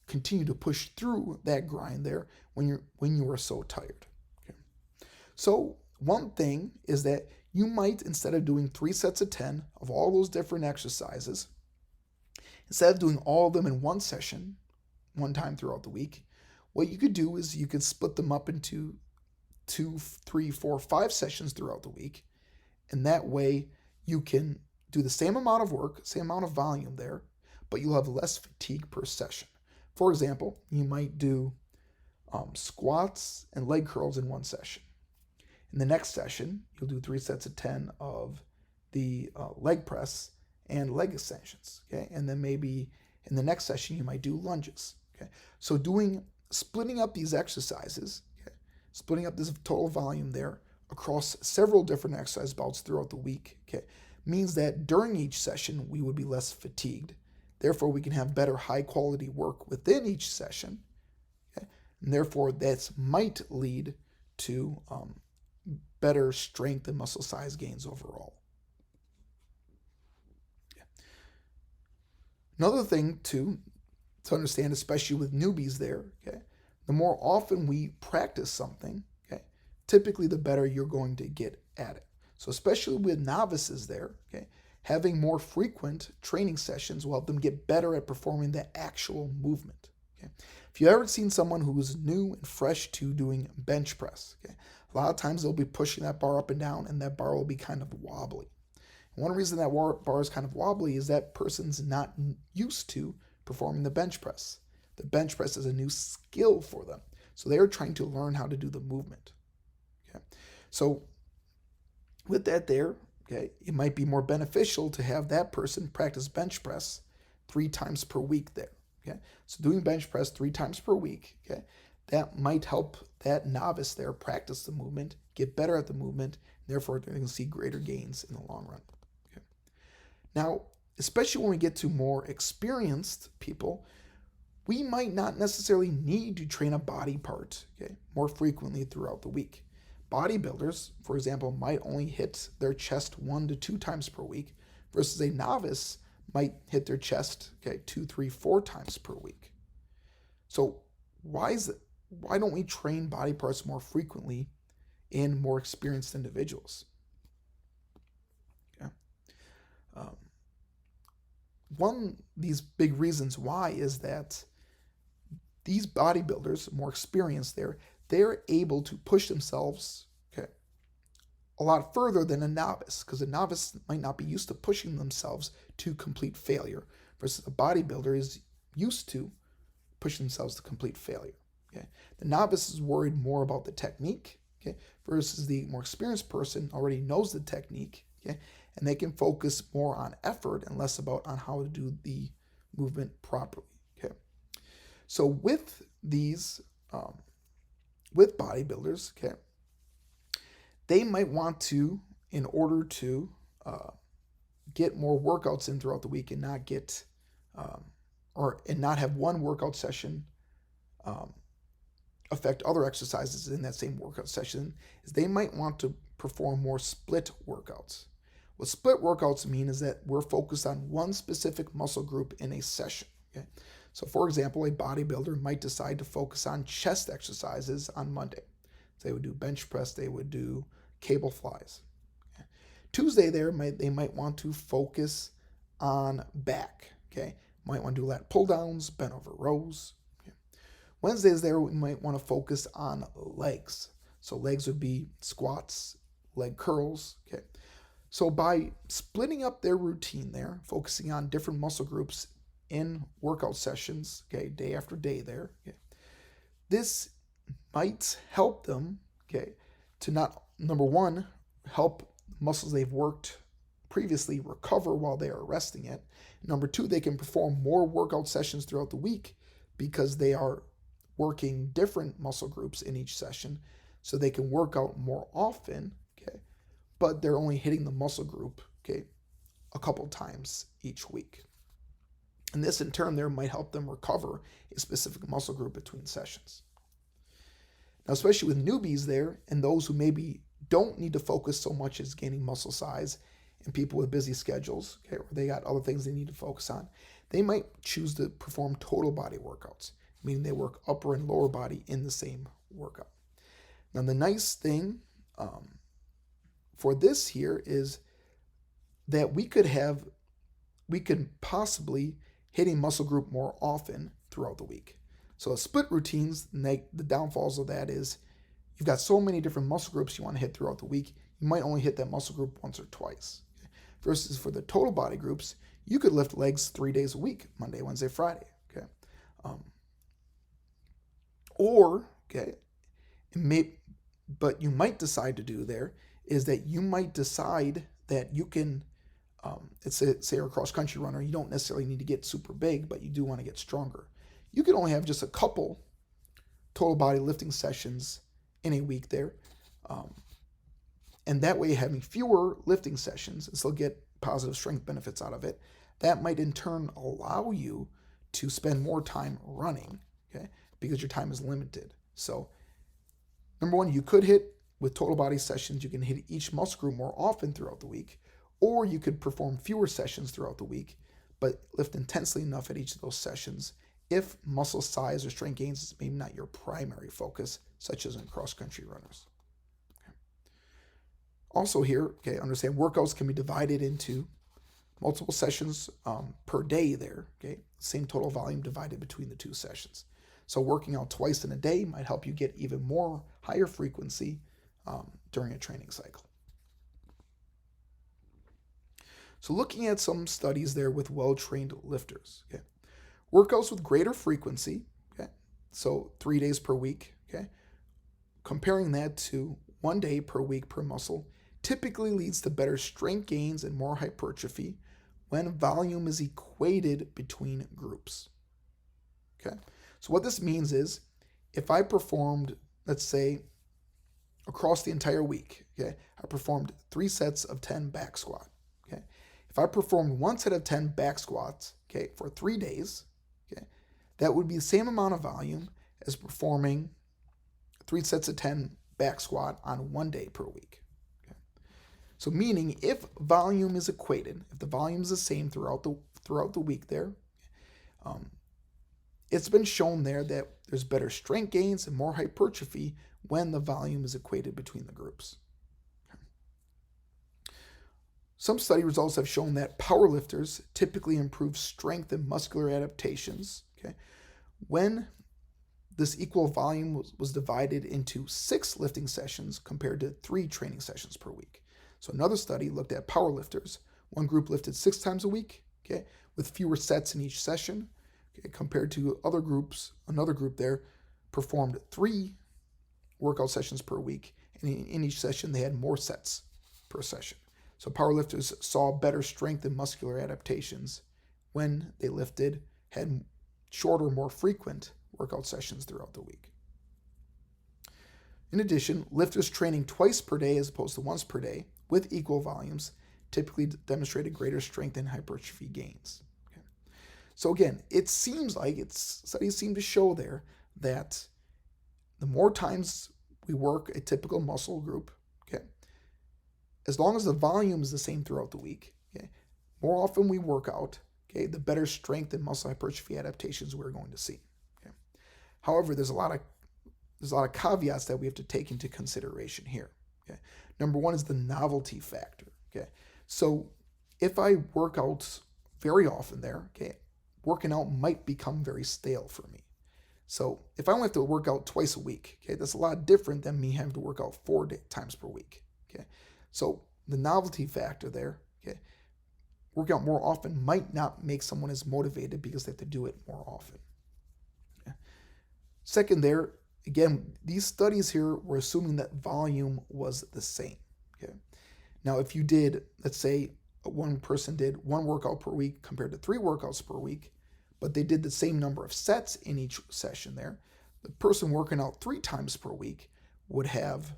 S1: continue to push through that grind there when you are so tired. Okay. So one thing is that you might, instead of doing 3 sets of 10 of all those different exercises, instead of doing all of them in one session, one time throughout the week, what you could do is you could split them up into 2, 3, 4, 5 sessions throughout the week. And that way you can do the same amount of work, same amount of volume there, but you'll have less fatigue per session. For example, you might do squats and leg curls in one session. In the next session, you'll do 3 sets of 10 of the leg press and leg extensions. Okay, and then maybe in the next session you might do lunges. Okay, so splitting up these exercises, okay, splitting up this total volume there across several different exercise bouts throughout the week, okay, means that during each session we would be less fatigued. Therefore, we can have better high quality work within each session. Okay, and therefore, that might lead to better strength and muscle size gains overall. Yeah. Another thing to understand, especially with newbies there, okay, the more often we practice something, okay, typically the better you're going to get at it. So especially with novices there, okay, having more frequent training sessions will help them get better at performing the actual movement. Okay? If you've ever seen someone who's new and fresh to doing bench press, okay, a lot of times they'll be pushing that bar up and down and that bar will be kind of wobbly. And one reason that bar is kind of wobbly is that person's not used to performing the bench press. The bench press is a new skill for them. So they're trying to learn how to do the movement. Okay? So with that there, okay, it might be more beneficial to have that person practice bench press 3 times per week there. Okay, so doing bench press 3 times per week, okay, that might help that novice there practice the movement, get better at the movement, and therefore they're going to see greater gains in the long run. Okay. Now, especially when we get to more experienced people, we might not necessarily need to train a body part, okay, more frequently throughout the week. Bodybuilders, for example, might only hit their chest 1 to 2 times per week, versus a novice might hit their chest, okay, 2, 3, 4 times per week. So why don't we train body parts more frequently in more experienced individuals? Okay. One of these big reasons why is that these bodybuilders, more experienced there, they're able to push themselves, okay, a lot further than a novice, because a novice might not be used to pushing themselves to complete failure, versus a bodybuilder is used to pushing themselves to complete failure. Okay, the novice is worried more about the technique, okay, versus the more experienced person already knows the technique, okay, and they can focus more on effort and less about on how to do the movement properly. Okay, so with these with bodybuilders, okay, they might want to, in order to get more workouts in throughout the week and not get and not have one workout session affect other exercises in that same workout session, is they might want to perform more split workouts. What split workouts mean is that we're focused on one specific muscle group in a session. Okay? So for example, a bodybuilder might decide to focus on chest exercises on Monday. So they would do bench press, they would do cable flies. Okay? Tuesday they might want to focus on back. Okay, might want to do lat pull downs, bent over rows. Okay? Wednesdays there we might want to focus on legs. So legs would be squats, leg curls. Okay, so by splitting up their routine there, focusing on different muscle groups in workout sessions, okay, day after day there, okay, this might help them, okay, to not, number one, help muscles they've worked previously recover while they are resting it. Number two, they can perform more workout sessions throughout the week because they are working different muscle groups in each session, so they can work out more often, but they're only hitting the muscle group, okay, a couple times each week. And this in turn there might help them recover a specific muscle group between sessions. Now, especially with newbies there and those who maybe don't need to focus so much as gaining muscle size and people with busy schedules, okay, or they got other things they need to focus on, they might choose to perform total body workouts, meaning they work upper and lower body in the same workout. Now, the nice thing for this here is that we could possibly hit a muscle group more often throughout the week. So split routines, the downfalls of that is you've got so many different muscle groups you want to hit throughout the week, you might only hit that muscle group once or twice. Okay? Versus for the total body groups, you could lift legs 3 days a week, Monday, Wednesday, Friday. Okay, but you might decide to do there is that you might decide that you can, say you're a cross country runner, you don't necessarily need to get super big, but you do want to get stronger. You could only have just a couple total body lifting sessions in a week there. And that way, having fewer lifting sessions and still get positive strength benefits out of it, that might in turn allow you to spend more time running, okay, because your time is limited. So, number one, you could hit with total body sessions, you can hit each muscle group more often throughout the week, or you could perform fewer sessions throughout the week, but lift intensely enough at each of those sessions if muscle size or strength gains is maybe not your primary focus, such as in cross-country runners. Okay. Also here, okay, understand workouts can be divided into multiple sessions per day there, okay? Same total volume divided between the two sessions. So working out twice in a day might help you get even more higher frequency during a training cycle. So looking at some studies there with well-trained lifters, okay? Workouts with greater frequency, okay? So 3 days per week, okay? Comparing that to 1 day per week per muscle typically leads to better strength gains and more hypertrophy when volume is equated between groups, okay? So what this means is if I performed, let's say, across the entire week, okay, I performed 3 sets of 10 back squat, okay? If I performed 1 set of 10 back squats, okay, for 3 days, okay, that would be the same amount of volume as performing 3 sets of 10 back squat on 1 day per week. Okay? So meaning if volume is equated, if the volume is the same throughout the week there, it's been shown there that there's better strength gains and more hypertrophy when the volume is equated between the groups. Okay. Some study results have shown that powerlifters typically improve strength and muscular adaptations, okay, when this equal volume was divided into 6 lifting sessions compared to 3 training sessions per week. So another study looked at powerlifters. One group lifted 6 times a week, okay, with fewer sets in each session, okay, compared to other groups. Another group there performed 3 workout sessions per week, and in each session they had more sets per session. So powerlifters saw better strength and muscular adaptations when they had shorter, more frequent workout sessions throughout the week. In addition, lifters training twice per day as opposed to once per day with equal volumes typically demonstrated greater strength and hypertrophy gains. Okay. So again, it seems like studies seem to show there that the more times we work a typical muscle group, okay, as long as the volume is the same throughout the week, okay, more often we work out, okay, the better strength and muscle hypertrophy adaptations we're going to see. Okay. However, there's a lot of caveats that we have to take into consideration here. Okay. Number one is the novelty factor. Okay. So if I work out very often there, okay, working out might become very stale for me. So if I only have to work out twice a week, okay, that's a lot different than me having to work out 4 times per week. Okay. So the novelty factor there, okay, working out more often might not make someone as motivated because they have to do it more often. Okay. Second there, again, these studies here were assuming that volume was the same. Okay. Now, if you did, let's say one person did 1 workout per week compared to 3 workouts per week, but they did the same number of sets in each session there, the person working out 3 times per week would have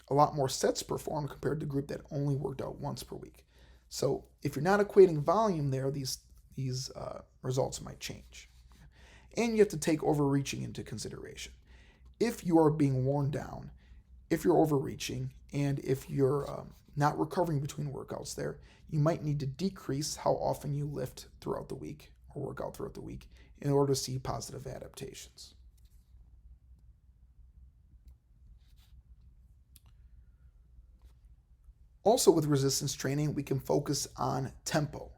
S1: a lot more sets performed compared to the group that only worked out once per week. So if you're not equating volume there, these results might change. And you have to take overreaching into consideration. If you are being worn down, if you're overreaching, and if you're not recovering between workouts there, you might need to decrease how often you lift throughout the week or work out throughout the week in order to see positive adaptations. Also, with resistance training, we can focus on tempo.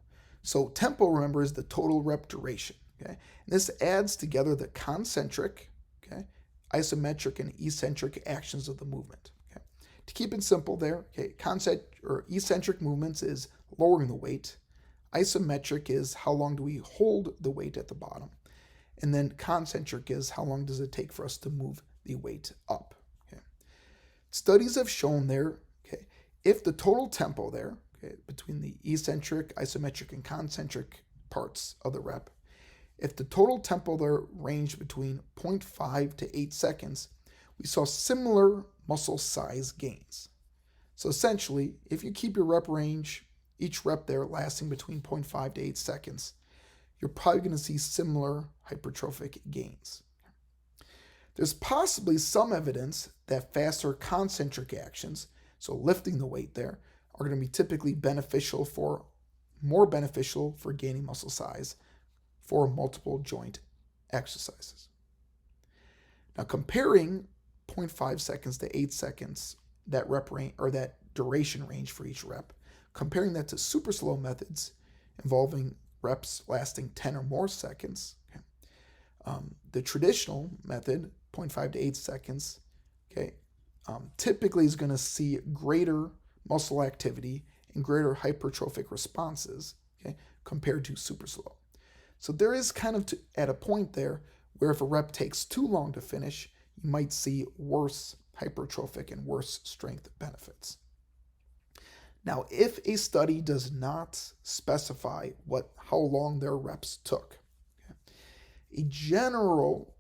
S1: So, tempo, remember, is the total rep duration. Okay, and this adds together the concentric, okay, isometric, and eccentric actions of the movement. Okay, to keep it simple, there, okay, concentric or eccentric movements is lowering the weight. Isometric is how long do we hold the weight at the bottom, and then concentric is how long does it take for us to move the weight up. Okay, studies have shown there. Okay, if the total tempo there, okay, between the eccentric, isometric, and concentric parts of the rep, if the total tempo there ranged between 0.5 to 8 seconds, we saw similar muscle size gains. So essentially, if you keep your rep range, each rep there lasting between 0.5 to 8 seconds, you're probably going to see similar hypertrophic gains. There's possibly some evidence that faster concentric actions, so lifting the weight there, are going to be typically more beneficial for gaining muscle size for multiple joint exercises. Now, comparing 0.5 seconds to 8 seconds, that rep range or that duration range for each rep, comparing that to super slow methods involving reps lasting 10 or more seconds. Okay. The traditional method, 0.5 to 8 seconds, okay, typically is going to see greater muscle activity and greater hypertrophic responses, okay, compared to super slow. So there is kind of at a point there where if a rep takes too long to finish, you might see worse hypertrophic and worse strength benefits. Now, if a study does not specify how long their reps took, okay, a general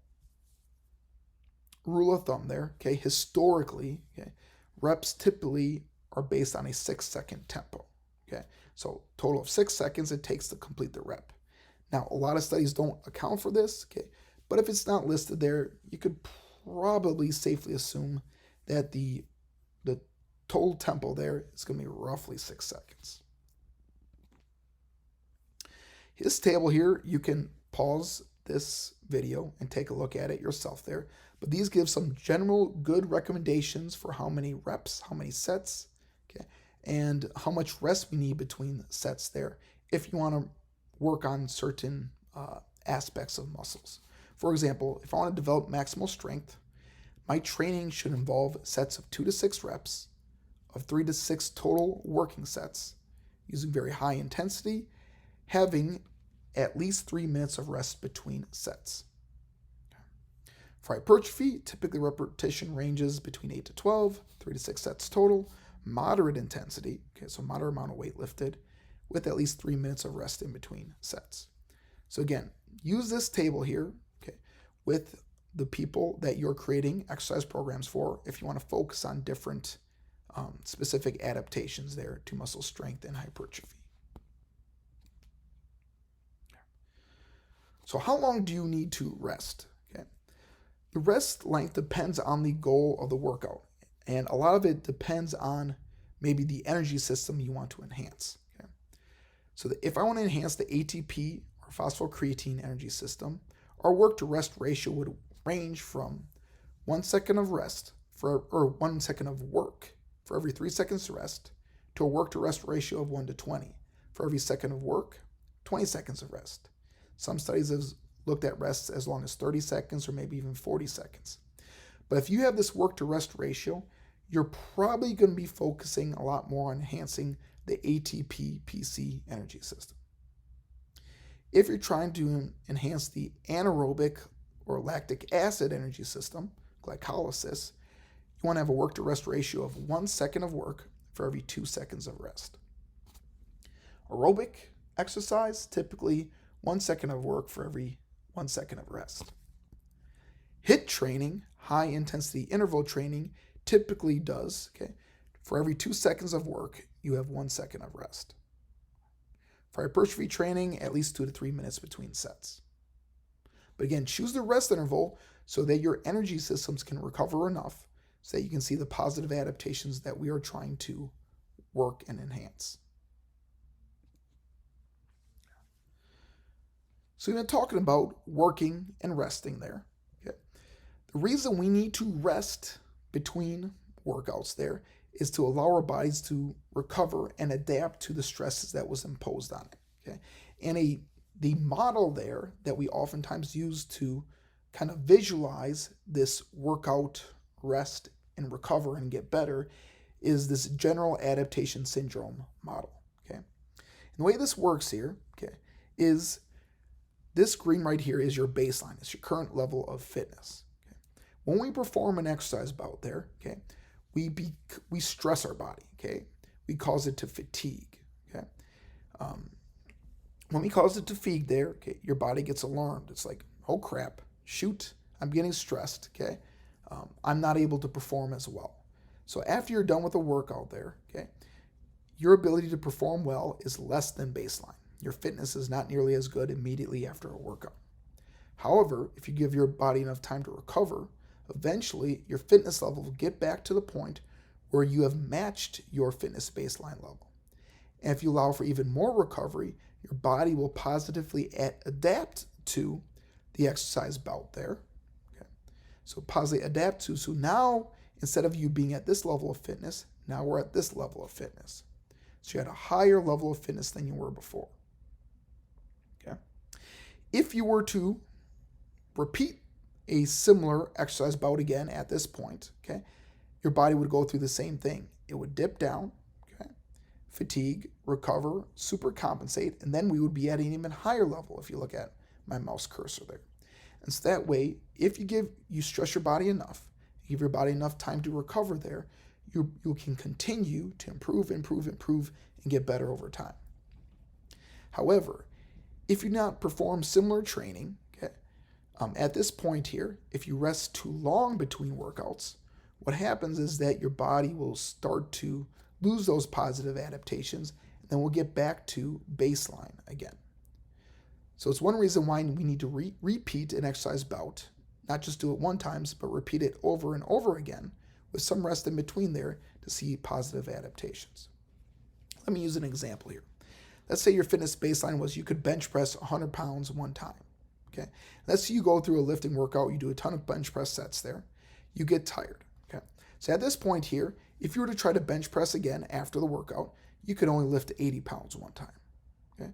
S1: rule of thumb there, okay, historically, okay, reps typically are based on a 6-second tempo. Okay, so total of 6 seconds it takes to complete the rep. Now, a lot of studies don't account for this, okay, but if it's not listed there, you could probably safely assume that the total tempo there is going to be roughly 6 seconds. This table here, you can pause this video and take a look at it yourself there, but these give some general good recommendations for how many reps, how many sets, okay, and how much rest we need between sets there if you want to work on certain aspects of muscles. For example, if I want to develop maximal strength, my training should involve sets of 2 to 6 reps of 3 to 6 total working sets using very high intensity, having at least 3 minutes of rest between sets. For hypertrophy, typically repetition ranges between 8 to 12, 3 to 6 sets total, moderate intensity, okay, so moderate amount of weight lifted, with at least 3 minutes of rest in between sets. So again, use this table here, okay, with the people that you're creating exercise programs for if you want to focus on different specific adaptations there to muscle strength and hypertrophy. So how long do you need to rest? Okay, the rest length depends on the goal of the workout, and a lot of it depends on maybe the energy system you want to enhance. Okay, so if I want to enhance the ATP or phosphocreatine energy system, our work to rest ratio would range from 1 second of rest or 1 second of work for every 3 seconds to rest, to a work to rest ratio of 1 to 20. For every second of work, 20 seconds of rest. Some studies have looked at rests as long as 30 seconds or maybe even 40 seconds. But if you have this work to rest ratio, you're probably going to be focusing a lot more on enhancing the ATP PC energy system. If you're trying to enhance the anaerobic or lactic acid energy system, glycolysis, you want to have a work to rest ratio of 1 second of work for every 2 seconds of rest. Aerobic exercise, typically 1 second of work for every 1 second of rest. HIIT training, high intensity interval training, typically does, okay, for every 2 seconds of work, you have 1 second of rest. For hypertrophy training, at least 2 to 3 minutes between sets. But again, choose the rest interval so that your energy systems can recover enough so that you can see the positive adaptations that we are trying to work and enhance. So we've been talking about working and resting there. Okay. The reason we need to rest between workouts there is to allow our bodies to recover and adapt to the stresses that was imposed on it. Okay. And the model there that we oftentimes use to kind of visualize this workout, rest, and recover and get better is this general adaptation syndrome model. Okay. And the way this works here, okay, is this green right here is your baseline. It's your current level of fitness. Okay. When we perform an exercise bout there, okay, we stress our body. Okay, we cause it to fatigue. Okay, when we cause it to fatigue there, okay, your body gets alarmed. It's like, oh crap, shoot, I'm getting stressed. Okay, I'm not able to perform as well. So after you're done with a workout there, okay, your ability to perform well is less than baseline. Your fitness is not nearly as good immediately after a workout. However, if you give your body enough time to recover, eventually your fitness level will get back to the point where you have matched your fitness baseline level. And if you allow for even more recovery, your body will positively adapt to the exercise bout there. Okay. So positively adapt to. So now, instead of you being at this level of fitness, now we're at this level of fitness. So you're at a higher level of fitness than you were before. Okay. If you were to repeat a similar exercise bout again at this point, okay, your body would go through the same thing. It would dip down, okay, fatigue, recover, supercompensate, and then we would be at an even higher level if you look at my mouse cursor there. And so that way, if you stress your body enough, you give your body enough time to recover there, you can continue to improve, and get better over time. However, if you not perform similar training, okay, at this point here, if you rest too long between workouts, what happens is that your body will start to lose those positive adaptations, and then we'll get back to baseline again. So it's one reason why we need to repeat an exercise bout, not just do it one time, but repeat it over and over again with some rest in between there to see positive adaptations. Let me use an example here. Let's say your fitness baseline was you could bench press 100 pounds one time. Okay. Let's say you go through a lifting workout, you do a ton of bench press sets there, you get tired. Okay. So at this point here, if you were to try to bench press again after the workout, you could only lift 80 pounds one time. Okay.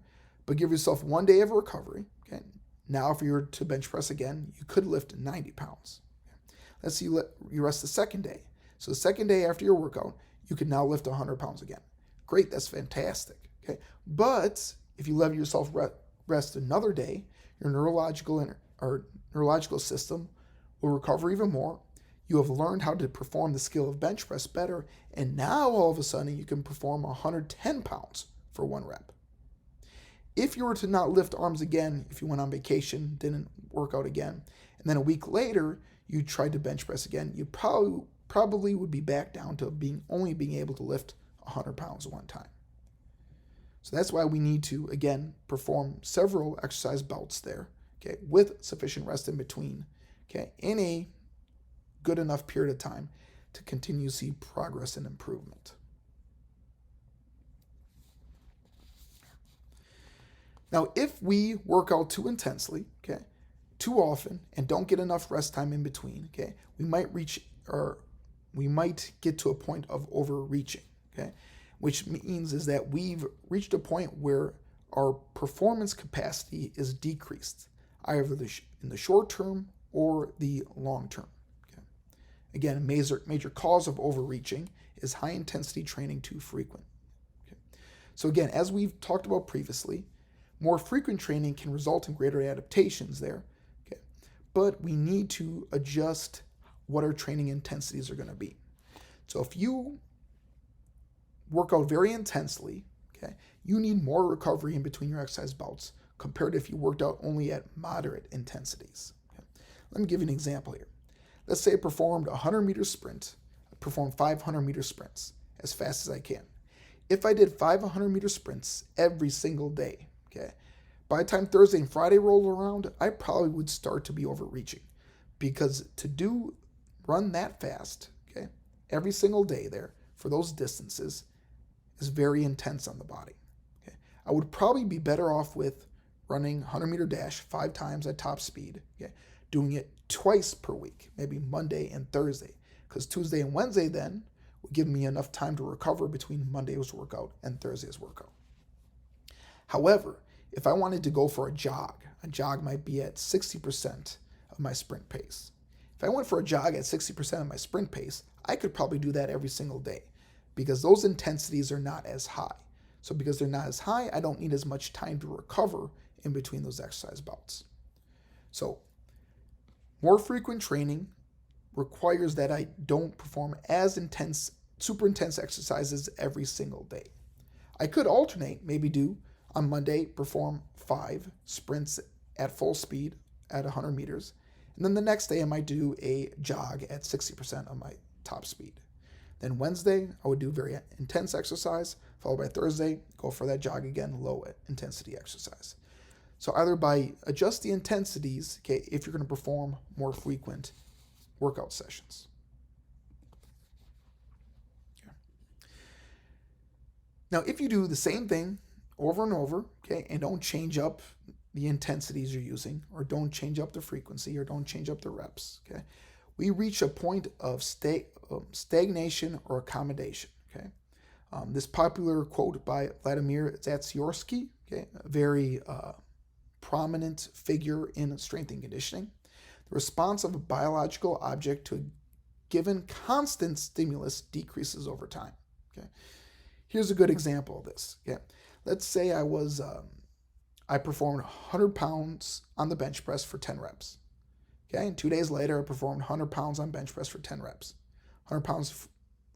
S1: But give yourself 1 day of recovery. Okay. Now, if you were to bench press again, you could lift 90 pounds. Okay. Let's say you rest the second day. So the second day after your workout, you can now lift 100 pounds again. Great, that's fantastic. Okay, but if you let yourself rest another day, your neurological system will recover even more. You have learned how to perform the skill of bench press better, and now all of a sudden you can perform 110 pounds for 1 rep. If you were to not lift arms again, if you went on vacation, didn't work out again, and then a week later you tried to bench press again, you probably would be back down to only being able to lift 100 pounds one time. So that's why we need to, again, perform several exercise bouts there, okay, with sufficient rest in between, okay, in a good enough period of time to continue to see progress and improvement. Now, if we work out too intensely, okay, too often, and don't get enough rest time in between, okay, we might get to a point of overreaching, okay, which means is that we've reached a point where our performance capacity is decreased, either in the short term or the long term. Okay. Again, a major cause of overreaching is high intensity training too frequent. Okay. So again, as we've talked about previously, more frequent training can result in greater adaptations there, okay, but we need to adjust what our training intensities are going to be. So if you work out very intensely, okay, you need more recovery in between your exercise bouts compared to if you worked out only at moderate intensities. Okay. Let me give you an example here. Let's say I performed a 100-meter sprint, I performed 500-meter sprints as fast as I can. if I did 500-meter sprints every single day, okay, by the time Thursday and Friday rolled around, I probably would start to be overreaching, because to run that fast, okay, every single day there for those distances is very intense on the body. Okay, I would probably be better off with running 100-meter dash 5 times at top speed, okay, doing it twice per week, maybe Monday and Thursday, because Tuesday and Wednesday then would give me enough time to recover between Monday's workout and Thursday's workout. However, if I wanted to go for a jog might be at 60% of my sprint pace. If I went for a jog at 60% of my sprint pace, I could probably do that every single day, because those intensities are not as high. So because they're not as high, I don't need as much time to recover in between those exercise bouts. So more frequent training requires that I don't perform as intense, super intense exercises every single day. I could alternate, maybe do on Monday, perform 5 sprints at full speed at 100 meters. And then the next day I might do a jog at 60% of my top speed. Then Wednesday, I would do very intense exercise, followed by Thursday, go for that jog again, low intensity exercise. So either by adjust the intensities, okay, if you're going to perform more frequent workout sessions. Okay. Now, if you do the same thing over and over, okay, and don't change up the intensities you're using, or don't change up the frequency, or don't change up the reps, okay, we reach a point of stagnation or accommodation. Okay, this popular quote by Vladimir Zatsiorsky, okay, a very prominent figure in strength and conditioning. The response of a biological object to a given constant stimulus decreases over time. Okay, here's a good example of this. Okay, let's say I performed 100 pounds on the bench press for 10 reps. Okay, and 2 days later, I performed 100 pounds on bench press for 10 reps. 100 pounds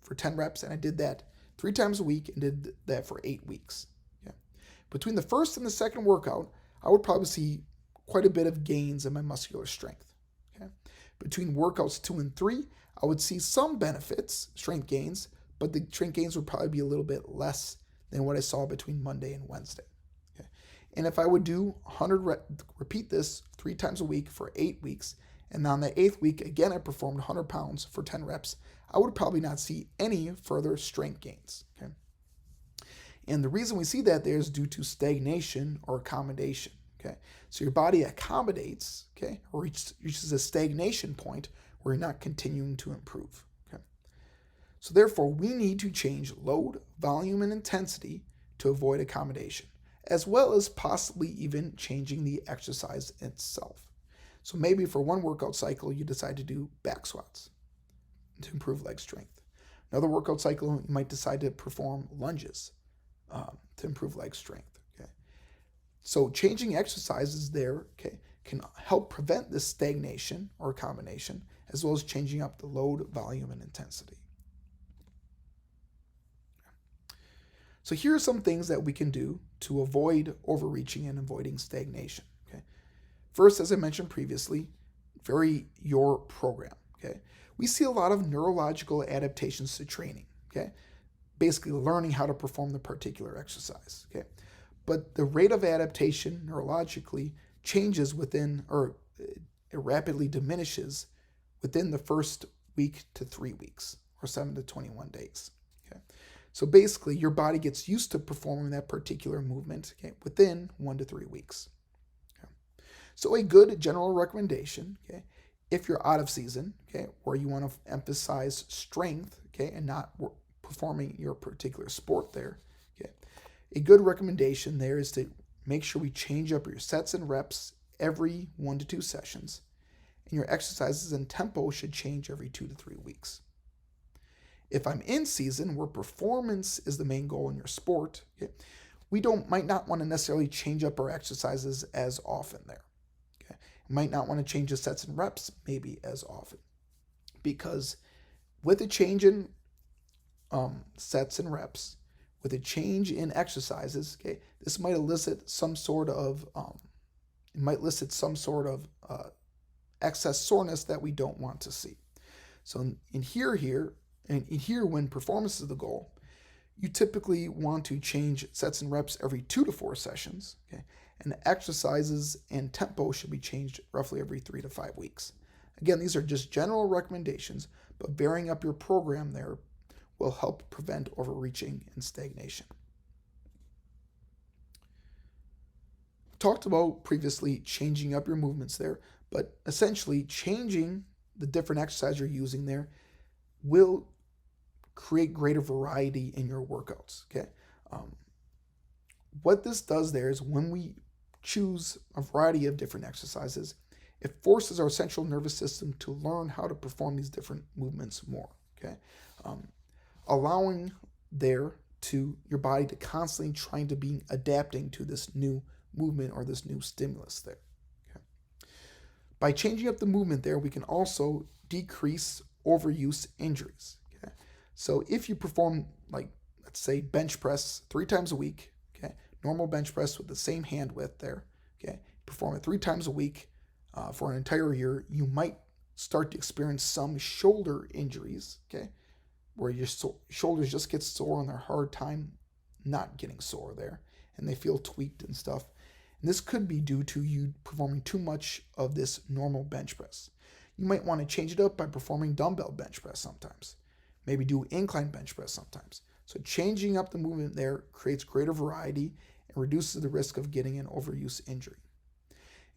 S1: for 10 reps, and I did that 3 times a week and did that for 8 weeks. Okay. Between the first and the second workout, I would probably see quite a bit of gains in my muscular strength. Okay. Between workouts 2 and 3, I would see some benefits, strength gains, but the strength gains would probably be a little bit less than what I saw between Monday and Wednesday. Okay. And if I would do repeat this 3 times a week for 8 weeks, and on the 8th week, again, I performed 100 pounds for 10 reps, I would probably not see any further strength gains. Okay? And the reason we see that there is due to stagnation or accommodation. Okay? So your body accommodates, okay, or reaches a stagnation point where you're not continuing to improve. Okay? So therefore, we need to change load, volume, and intensity to avoid accommodation, as well as possibly even changing the exercise itself. So maybe for one workout cycle, you decide to do back squats to improve leg strength. Another workout cycle, you might decide to perform lunges to improve leg strength. Okay, so changing exercises there, okay, can help prevent this stagnation or accommodation, as well as changing up the load, volume, and intensity. So here are some things that we can do to avoid overreaching and avoiding stagnation. Okay, first, as I mentioned previously, vary your program. Okay, we see a lot of neurological adaptations to training. Okay, basically learning how to perform the particular exercise. Okay, but the rate of adaptation neurologically changes within, or it rapidly diminishes within the first week to 3 weeks, or 7 to 21 days. Okay, so basically your body gets used to performing that particular movement, okay, within 1 to 3 weeks. Okay, so a good general recommendation, okay, if you're out of season, okay, or you want to emphasize strength, okay, and not performing your particular sport there, okay, a good recommendation there is to make sure we change up your sets and reps every 1 to 2 sessions, and your exercises and tempo should change every 2 to 3 weeks. If I'm in season, where performance is the main goal in your sport, okay, we might not want to necessarily change up our exercises as often there. Okay, might not want to change the sets and reps maybe as often, because with a change in sets and reps, with a change in exercises, okay, this might elicit some sort of excess soreness that we don't want to see. So in here, when performance is the goal, You typically want to change sets and reps every 2 to 4 sessions, okay? And exercises and tempo should be changed roughly every 3 to 5 weeks. Again, these are just general recommendations, but varying up your program there will help prevent overreaching and stagnation. Talked about previously changing up your movements there, but essentially changing the different exercise you're using there will create greater variety in your workouts. Okay, um, what this does there is when we choose a variety of different exercises, it forces our central nervous system to learn how to perform these different movements more. Okay, um, allowing there to your body to constantly trying to be adapting to this new movement or this new stimulus there. Okay. By changing up the movement there, we can also decrease overuse injuries. Okay. So if you perform, like, let's say bench press 3 times a week, okay, normal bench press with the same hand width there, okay, perform it 3 times a week for an entire year, you might start to experience some shoulder injuries, okay, where your shoulders just get sore and they're hard time not getting sore there, and they feel tweaked and stuff. And this could be due to you performing too much of this normal bench press. You might want to change it up by performing dumbbell bench press sometimes. Maybe do incline bench press sometimes. So changing up the movement there creates greater variety and reduces the risk of getting an overuse injury.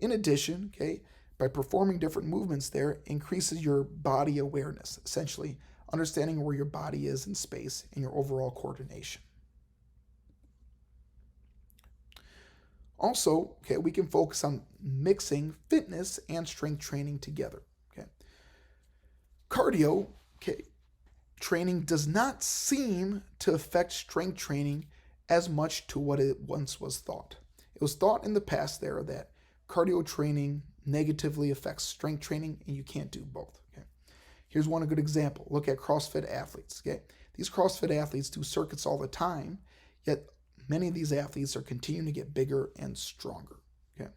S1: In addition, okay, by performing different movements there increases your body awareness, essentially understanding where your body is in space and your overall coordination. Also, okay, we can focus on mixing fitness and strength training together. Okay, cardio, okay, training does not seem to affect strength training as much to what it once was thought. It was thought in the past there that cardio training negatively affects strength training, and you can't do both. Okay, here's one good example. Look at CrossFit athletes. Okay, these CrossFit athletes do circuits all the time, yet many of these athletes are continuing to get bigger and stronger. Okay.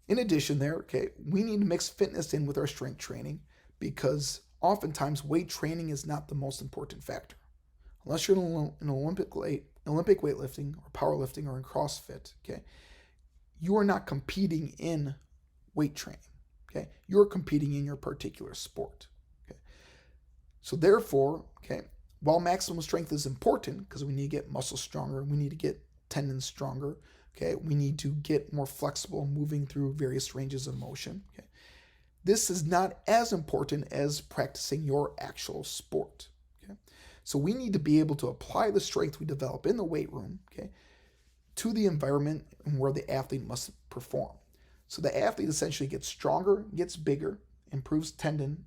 S1: In addition, there, okay, we need to mix fitness in with our strength training because oftentimes weight training is not the most important factor. Unless you're in Olympic weightlifting or powerlifting or in CrossFit, okay, you are not competing in weight training. Okay, you're competing in your particular sport. Okay, so therefore, okay, while maximum strength is important because we need to get muscles stronger, we need to get tendons stronger, okay, we need to get more flexible moving through various ranges of motion, okay, this is not as important as practicing your actual sport, okay, so we need to be able to apply the strength we develop in the weight room, okay, to the environment where the athlete must perform. So the athlete essentially gets stronger, gets bigger, improves tendon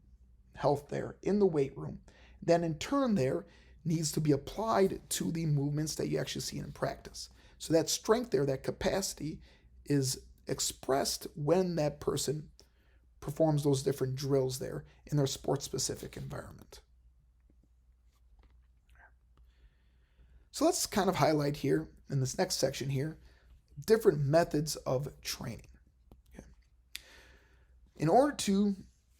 S1: health there in the weight room, then in turn there needs to be applied to the movements that you actually see in practice. So that strength there, that capacity is expressed when that person performs those different drills there in their sport-specific environment. So let's kind of highlight here in this next section here different methods of training. Okay. In order to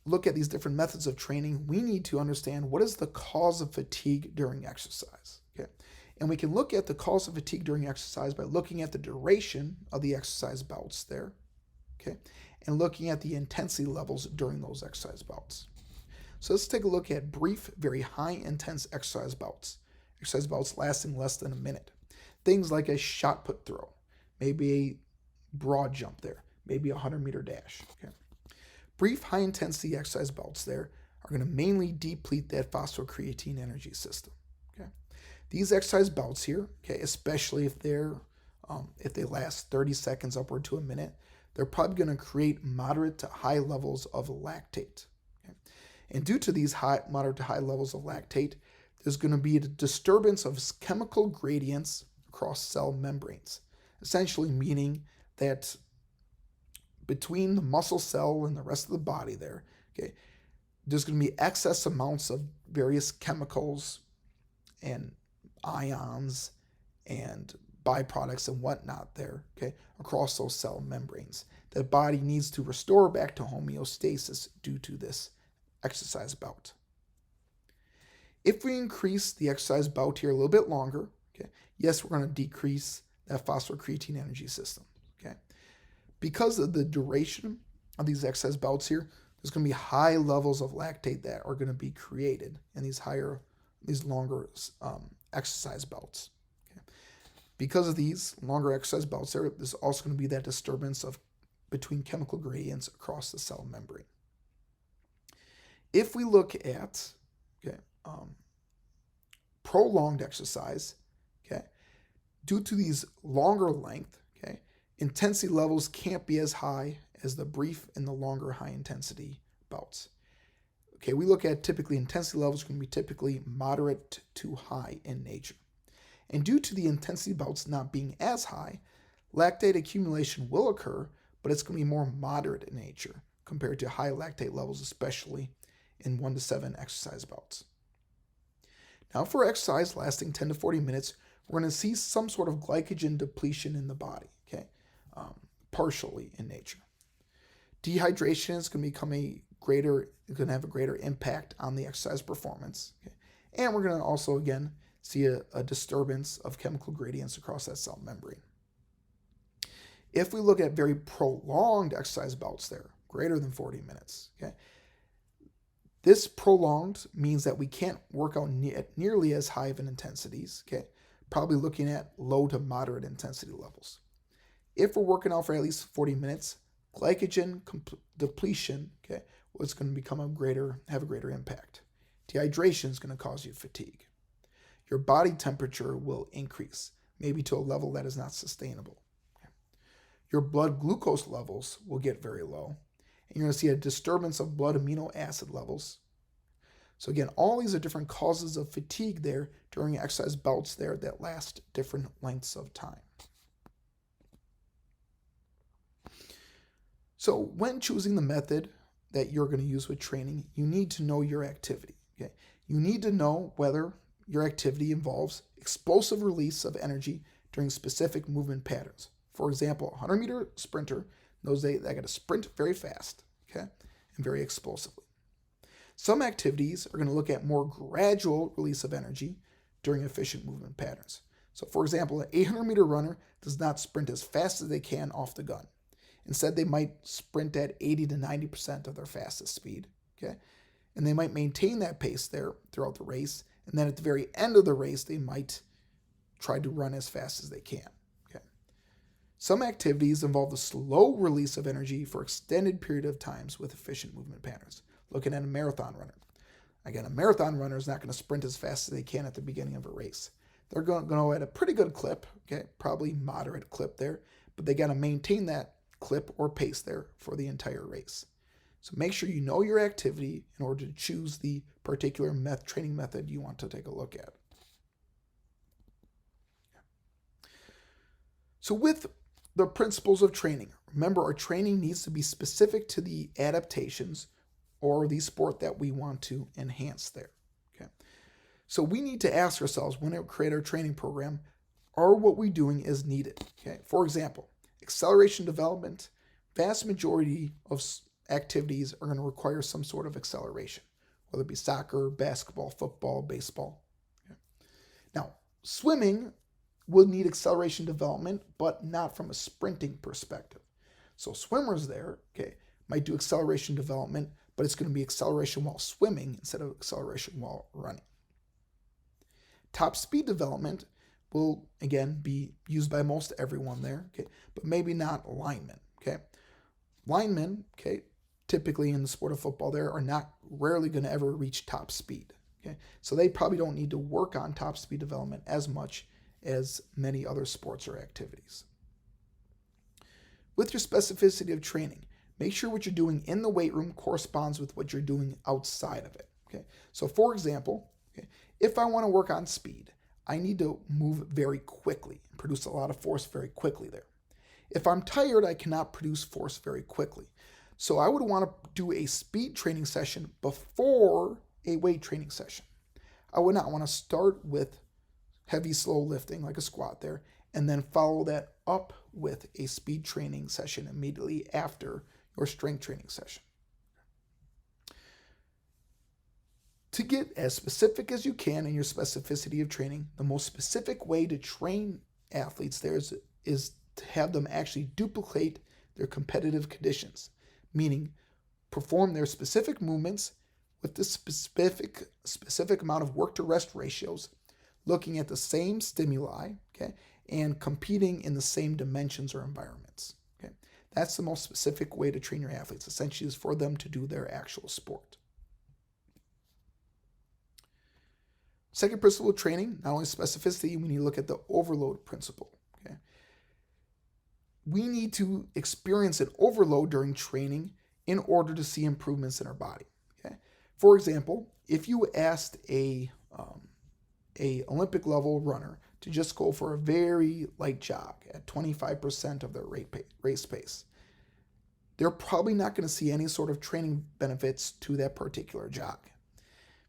S1: look at these different methods of training, we need to understand what is the cause of fatigue during exercise. Okay, and we can look at the cause of fatigue during exercise by looking at the duration of the exercise bouts there, okay, and looking at the intensity levels during those exercise bouts. So let's take a look at brief, very high intense exercise bouts lasting less than a minute. Things like a shot put throw, maybe a broad jump there, maybe a 100-meter dash. Okay. Brief high intensity exercise bouts there are going to mainly deplete that phosphocreatine energy system. Okay, these exercise bouts here, okay, especially if they last 30 seconds upward to a minute, they're probably going to create moderate to high levels of lactate. Okay, and due to these moderate to high levels of lactate, there's going to be a disturbance of chemical gradients across cell membranes, essentially meaning that between the muscle cell and the rest of the body there, okay, there's going to be excess amounts of various chemicals and ions and byproducts and whatnot there, okay, across those cell membranes. The body needs to restore back to homeostasis due to this exercise bout. If we increase the exercise bout here a little bit longer, okay, yes, we're going to decrease that phosphocreatine energy system. Okay, because of the duration of these exercise bouts here, there's going to be high levels of lactate that are going to be created in these longer exercise bouts. Okay. Because of these longer exercise bouts, there's also going to be that disturbance of between chemical gradients across the cell membrane. If we look at prolonged exercise, okay, due to these longer length, okay, intensity levels can't be as high as the brief and the longer high intensity bouts. Okay, we look at typically intensity levels can be typically moderate to high in nature. And due to the intensity bouts not being as high, lactate accumulation will occur, but it's going to be more moderate in nature compared to high lactate levels, especially in 1 to 7 exercise bouts. Now, for exercise lasting 10 to 40 minutes, we're going to see some sort of glycogen depletion in the body, okay, partially in nature. Dehydration is going to have a greater impact on the exercise performance, okay? And we're going to also, again, see a disturbance of chemical gradients across that cell membrane. If we look at very prolonged exercise bouts there, greater than 40 minutes, okay, this prolonged means that we can't work out at nearly as high of an intensities, okay? Probably looking at low to moderate intensity levels. If we're working out for at least 40 minutes, glycogen depletion, okay, is going to have a greater impact. Dehydration is going to cause you fatigue. Your body temperature will increase, maybe to a level that is not sustainable. Okay. Your blood glucose levels will get very low, and you're going to see a disturbance of blood amino acid levels. So again, all these are different causes of fatigue there during exercise bouts there that last different lengths of time. So when choosing the method that you're going to use with training, you need to know your activity. Okay? You need to know whether your activity involves explosive release of energy during specific movement patterns. For example, a 100-meter sprinter knows they got to sprint very fast, okay, and very explosively. Some activities are going to look at more gradual release of energy during efficient movement patterns. So, for example, an 800-meter runner does not sprint as fast as they can off the gun. Instead, they might sprint at 80 to 90% of their fastest speed, okay? And they might maintain that pace there throughout the race, and then at the very end of the race, they might try to run as fast as they can. Some activities involve the slow release of energy for extended period of times with efficient movement patterns. Looking at a marathon runner. Again, a marathon runner is not going to sprint as fast as they can at the beginning of a race. They're going to go at a pretty good clip, okay, probably moderate clip there, but they got to maintain that clip or pace there for the entire race. So make sure you know your activity in order to choose the particular training method you want to take a look at. So with the principles of training, remember our training needs to be specific to the adaptations or the sport that we want to enhance there. Okay. So we need to ask ourselves when we create our training program, are what we're doing is needed? Okay. For example, acceleration development, vast majority of activities are going to require some sort of acceleration, whether it be soccer, basketball, football, baseball. Okay. Now, swimming will need acceleration development, but not from a sprinting perspective. So swimmers there, okay, might do acceleration development, but it's going to be acceleration while swimming instead of acceleration while running. Top speed development will, again, be used by most everyone there, okay, but maybe not linemen, okay. Linemen, okay, typically in the sport of football there are not rarely going to ever reach top speed, okay. So they probably don't need to work on top speed development as much as many other sports or activities. With your specificity of training, make sure what you're doing in the weight room corresponds with what you're doing outside of it. Okay. So for example, okay, if I want to work on speed, I need to move very quickly and produce a lot of force very quickly there. If I'm tired, I cannot produce force very quickly. So I would want to do a speed training session before a weight training session. I would not want to start with heavy, slow lifting like a squat there, and then follow that up with a speed training session immediately after your strength training session. To get as specific as you can in your specificity of training, the most specific way to train athletes there is to have them actually duplicate their competitive conditions, meaning perform their specific movements with the specific amount of work to rest ratios, looking at the same stimuli, okay, and competing in the same dimensions or environments. Okay, that's the most specific way to train your athletes. Essentially, is for them to do their actual sport. Second principle of training, not only specificity, we need to look at the overload principle. Okay, we need to experience an overload during training in order to see improvements in our body. Okay, for example, if you asked a Olympic level runner to just go for a very light jog at 25% of their race pace, they're probably not going to see any sort of training benefits to that particular jog.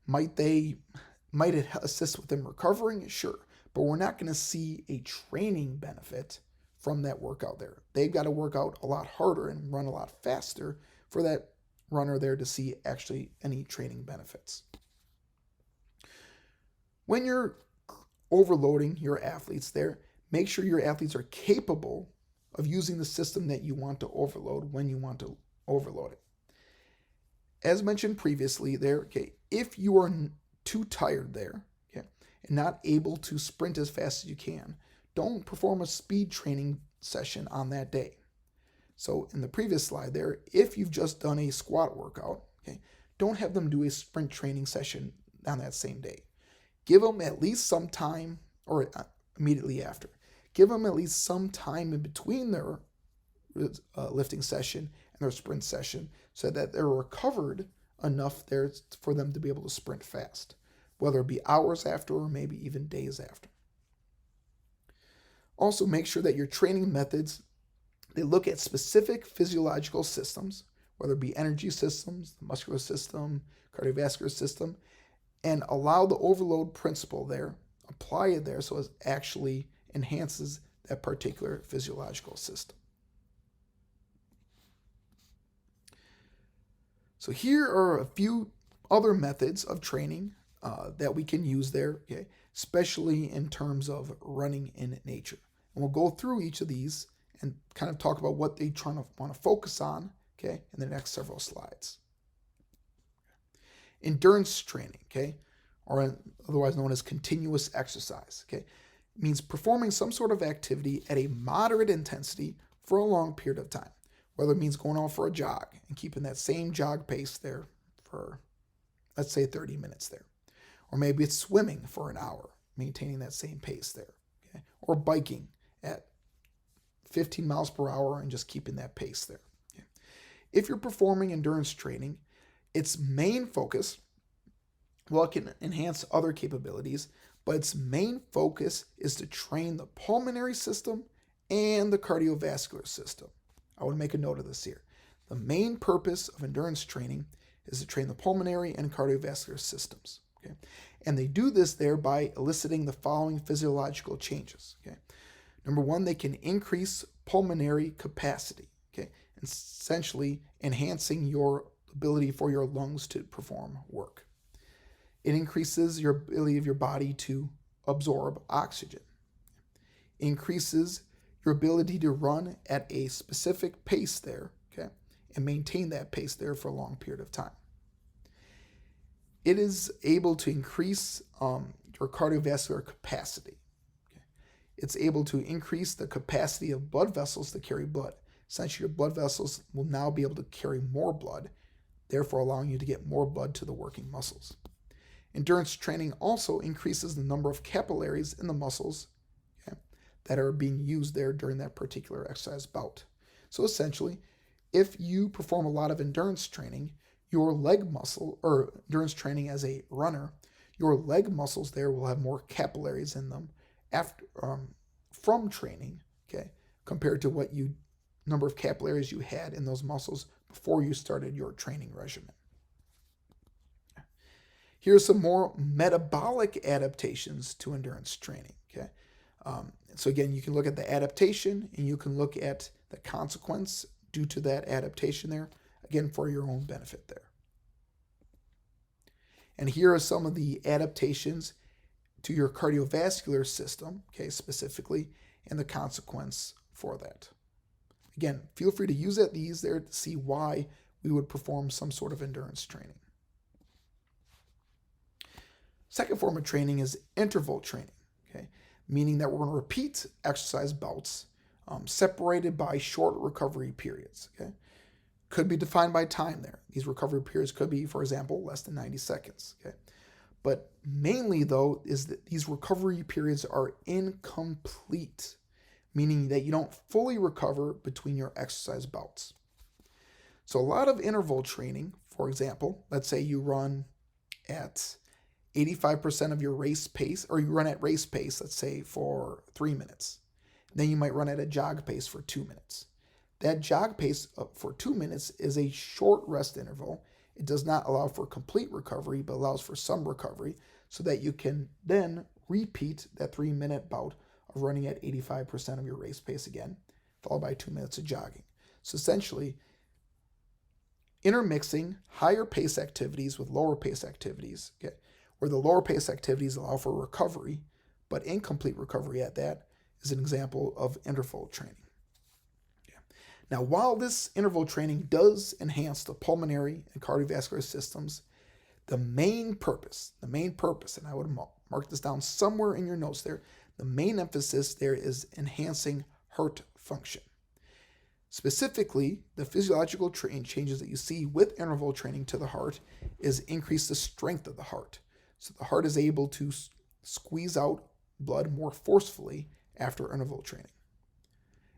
S1: Might it assist with them recovering? Sure, but we're not going to see a training benefit from that workout there. They've got to work out a lot harder and run a lot faster for that runner there to see actually any training benefits. When you're overloading your athletes there, make sure your athletes are capable of using the system that you want to overload when you want to overload it. As mentioned previously there, okay, if you are too tired there, okay, and not able to sprint as fast as you can, don't perform a speed training session on that day. So in the previous slide there, if you've just done a squat workout, okay, don't have them do a sprint training session on that same day. Give them at least some time, or immediately after. Give them at least some time in between their lifting session and their sprint session so that they're recovered enough there for them to be able to sprint fast, whether it be hours after or maybe even days after. Also, make sure that your training methods, they look at specific physiological systems, whether it be energy systems, the muscular system, cardiovascular system, and allow the overload principle there, apply it there so it actually enhances that particular physiological system. So here are a few other methods of training that we can use there, okay, especially in terms of running in nature. And we'll go through each of these and kind of talk about what they want to focus on, okay, in the next several slides. Endurance training, okay, or otherwise known as continuous exercise, okay, means performing some sort of activity at a moderate intensity for a long period of time, whether it means going out for a jog and keeping that same jog pace there for, let's say, 30 minutes there, or maybe it's swimming for an hour, maintaining that same pace there, okay, or biking at 15 miles per hour and just keeping that pace there. Okay. If you're performing endurance training, its main focus, well, it can enhance other capabilities, but its main focus is to train the pulmonary system and the cardiovascular system. I want to make a note of this here. The main purpose of endurance training is to train the pulmonary and cardiovascular systems. Okay? And they do this there by eliciting the following physiological changes. Okay? Number one, they can increase pulmonary capacity, okay? Essentially enhancing your ability for your lungs to perform work. It increases your ability of your body to absorb oxygen. It increases your ability to run at a specific pace there, okay, and maintain that pace there for a long period of time. It is able to increase your cardiovascular capacity. Okay? It's able to increase the capacity of blood vessels to carry blood. Essentially, your blood vessels will now be able to carry more blood, therefore allowing you to get more blood to the working muscles. Endurance training also increases the number of capillaries in the muscles, okay, that are being used there during that particular exercise bout. So essentially, if you perform a lot of endurance training, your leg muscle, or endurance training as a runner, your leg muscles there will have more capillaries in them after from training, okay, compared to what number of capillaries you had in those muscles before you started your training regimen. Here's some more metabolic adaptations to endurance training. Okay, so again, you can look at the adaptation and you can look at the consequence due to that adaptation there, again, for your own benefit there. And here are some of the adaptations to your cardiovascular system, okay, specifically, and the consequence for that. Again, feel free to use these there to see why we would perform some sort of endurance training. Second form of training is interval training, okay, meaning that we're going to repeat exercise bouts separated by short recovery periods, okay. Could be defined by time there. These recovery periods could be, for example, less than 90 seconds, okay. But mainly, though, is that these recovery periods are incomplete, meaning that you don't fully recover between your exercise bouts. So a lot of interval training, for example, let's say you run at 85% of your race pace, or you run at race pace, let's say for 3 minutes. Then you might run at a jog pace for 2 minutes. That jog pace for 2 minutes is a short rest interval. It does not allow for complete recovery, but allows for some recovery so that you can then repeat that 3-minute bout of running at 85% of your race pace again, followed by 2 minutes of jogging. So essentially, intermixing higher pace activities with lower pace activities, okay, where the lower pace activities allow for recovery, but incomplete recovery at that, is an example of interval training. Now, while this interval training does enhance the pulmonary and cardiovascular systems, the main purpose, and I would mark this down somewhere in your notes there, the main emphasis there is enhancing heart function. Specifically, the physiological changes that you see with interval training to the heart is increase the strength of the heart. So the heart is able to squeeze out blood more forcefully after interval training.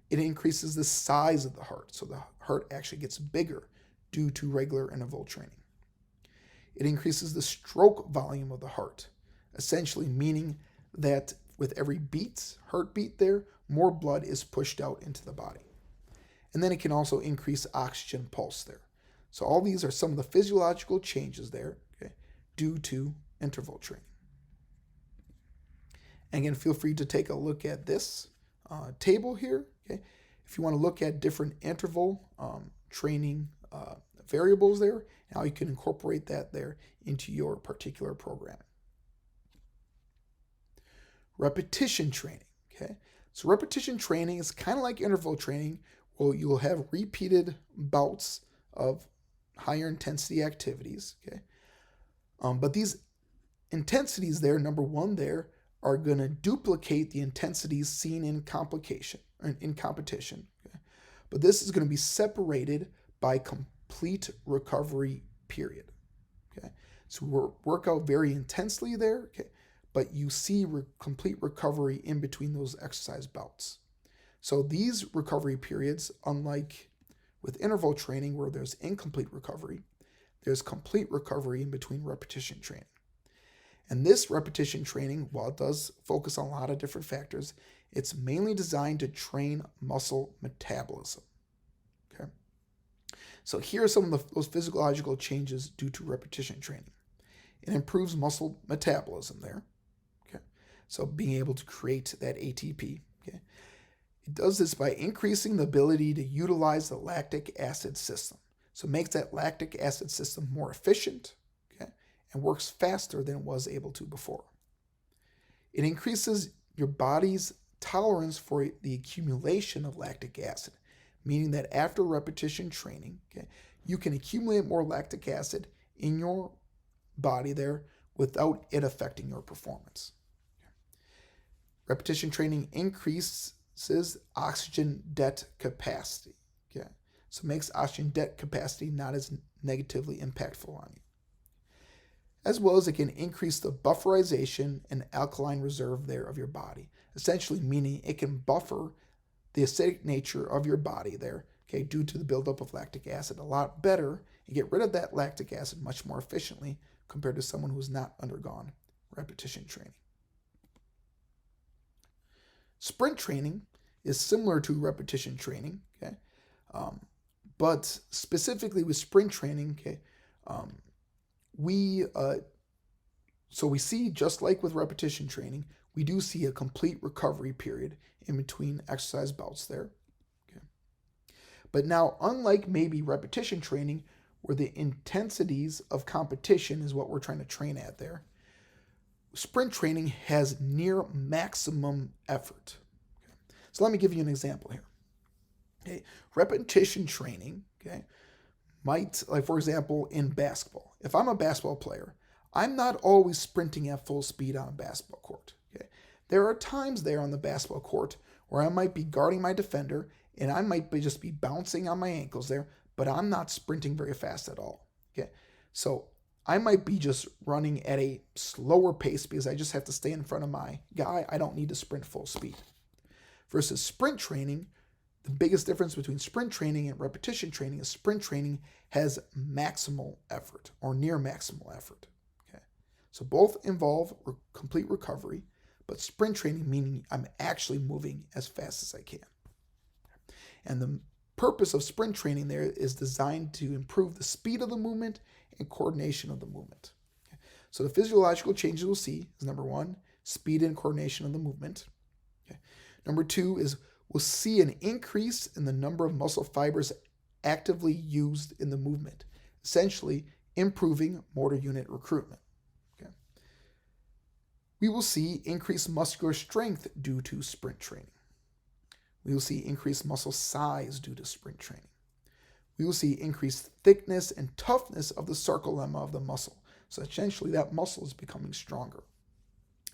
S1: It increases the size of the heart, so the heart actually gets bigger due to regular interval training. It increases the stroke volume of the heart, essentially meaning that with every heartbeat there, more blood is pushed out into the body. And then it can also increase oxygen pulse there. So all these are some of the physiological changes there, okay, due to interval training. And again, feel free to take a look at this table here. Okay, if you want to look at different interval training variables there, and how you can incorporate that there into your particular program. Repetition training. Okay, so repetition training is kind of like interval training, where you'll have repeated bouts of higher intensity activities. Okay, but these intensities there, number one there, are going to duplicate the intensities seen in competition. Okay? But this is going to be separated by complete recovery period. Okay, so we work out very intensely there. Okay, but you see complete recovery in between those exercise bouts. So these recovery periods, unlike with interval training where there's incomplete recovery, there's complete recovery in between repetition training. And this repetition training, while it does focus on a lot of different factors, it's mainly designed to train muscle metabolism. Okay, so here are some of those physiological changes due to repetition training. It improves muscle metabolism there. Okay, so being able to create that ATP. Okay, it does this by increasing the ability to utilize the lactic acid system. So it makes that lactic acid system more efficient, okay, and works faster than it was able to before. It increases your body's tolerance for the accumulation of lactic acid, meaning that after repetition training, okay, you can accumulate more lactic acid in your body there without it affecting your performance. Repetition training increases oxygen debt capacity. Okay, so it makes oxygen debt capacity not as negatively impactful on you. As well as it can increase the bufferization and alkaline reserve there of your body, essentially meaning it can buffer the acidic nature of your body there, okay, due to the buildup of lactic acid a lot better and get rid of that lactic acid much more efficiently compared to someone who's not undergone repetition training. Sprint training is similar to repetition training, okay, but specifically with sprint training, okay, we see, just like with repetition training, we do see a complete recovery period in between exercise bouts there. Okay. But now, unlike maybe repetition training, where the intensities of competition is what we're trying to train at there. Sprint training has near maximum effort. Okay. So let me give you an example here. Okay. Repetition training, okay, might, like for example, in basketball. If I'm a basketball player, I'm not always sprinting at full speed on a basketball court. Okay. There are times there on the basketball court where I might be guarding my defender and I might just be bouncing on my ankles there, but I'm not sprinting very fast at all. Okay. So I might be just running at a slower pace because I just have to stay in front of my guy. I don't need to sprint full speed. Versus sprint training, the biggest difference between sprint training and repetition training is sprint training has maximal effort or near maximal effort. Okay. So both involve complete recovery, but sprint training meaning I'm actually moving as fast as I can. And the purpose of sprint training there is designed to improve the speed of the movement and coordination of the movement. Okay. So the physiological changes we'll see is number one, speed and coordination of the movement. Okay. Number two is we'll see an increase in the number of muscle fibers actively used in the movement, essentially improving motor unit recruitment. Okay. We will see increased muscular strength due to sprint training. We will see increased muscle size due to sprint training. We will see increased thickness and toughness of the sarcolemma of the muscle. So essentially that muscle is becoming stronger.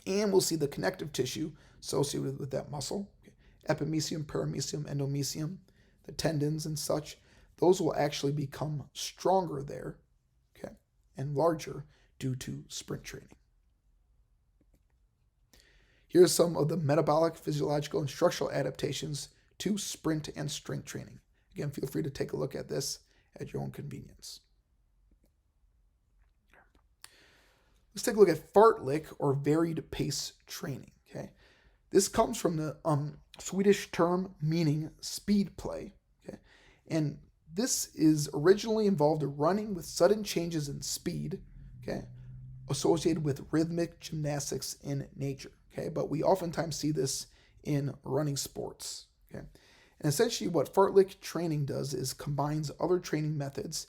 S1: And we'll see the connective tissue associated with that muscle, okay, epimysium, paramysium, endomysium, the tendons and such, those will actually become stronger there, okay, and larger due to sprint training. Here's some of the metabolic, physiological, and structural adaptations to sprint and strength training. Again, feel free to take a look at this at your own convenience. Let's take a look at fartlek or varied pace training. Okay, this comes from the Swedish term meaning speed play. Okay, and this is originally involved in running with sudden changes in speed. Okay, associated with rhythmic gymnastics in nature. Okay, but we oftentimes see this in running sports. Okay, and essentially what fartlek training does is combines other training methods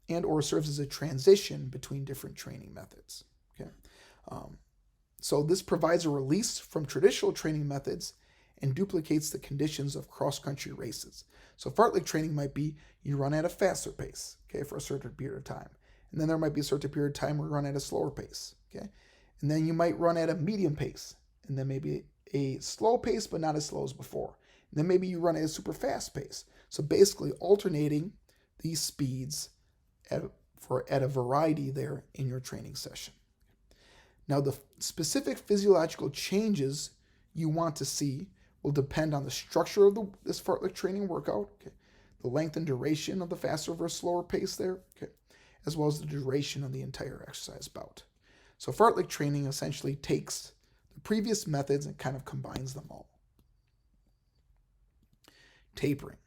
S1: and or serves as a transition between different training methods. Okay, so this provides a release from traditional training methods and duplicates the conditions of cross-country races. So fartlek training might be you run at a faster pace, okay, for a certain period of time. And then there might be a certain period of time where you run at a slower pace, okay? And then you might run at a medium pace, and then maybe a slow pace, but not as slow as before. And then maybe you run at a super fast pace. So basically alternating these speeds at a variety there in your training session. Now, the specific physiological changes you want to see will depend on the structure of this fartlek training workout, okay, the length and duration of the faster versus slower pace there, okay, as well as the duration of the entire exercise bout. So fartlek training essentially takes the previous methods and kind of combines them all. Tapering.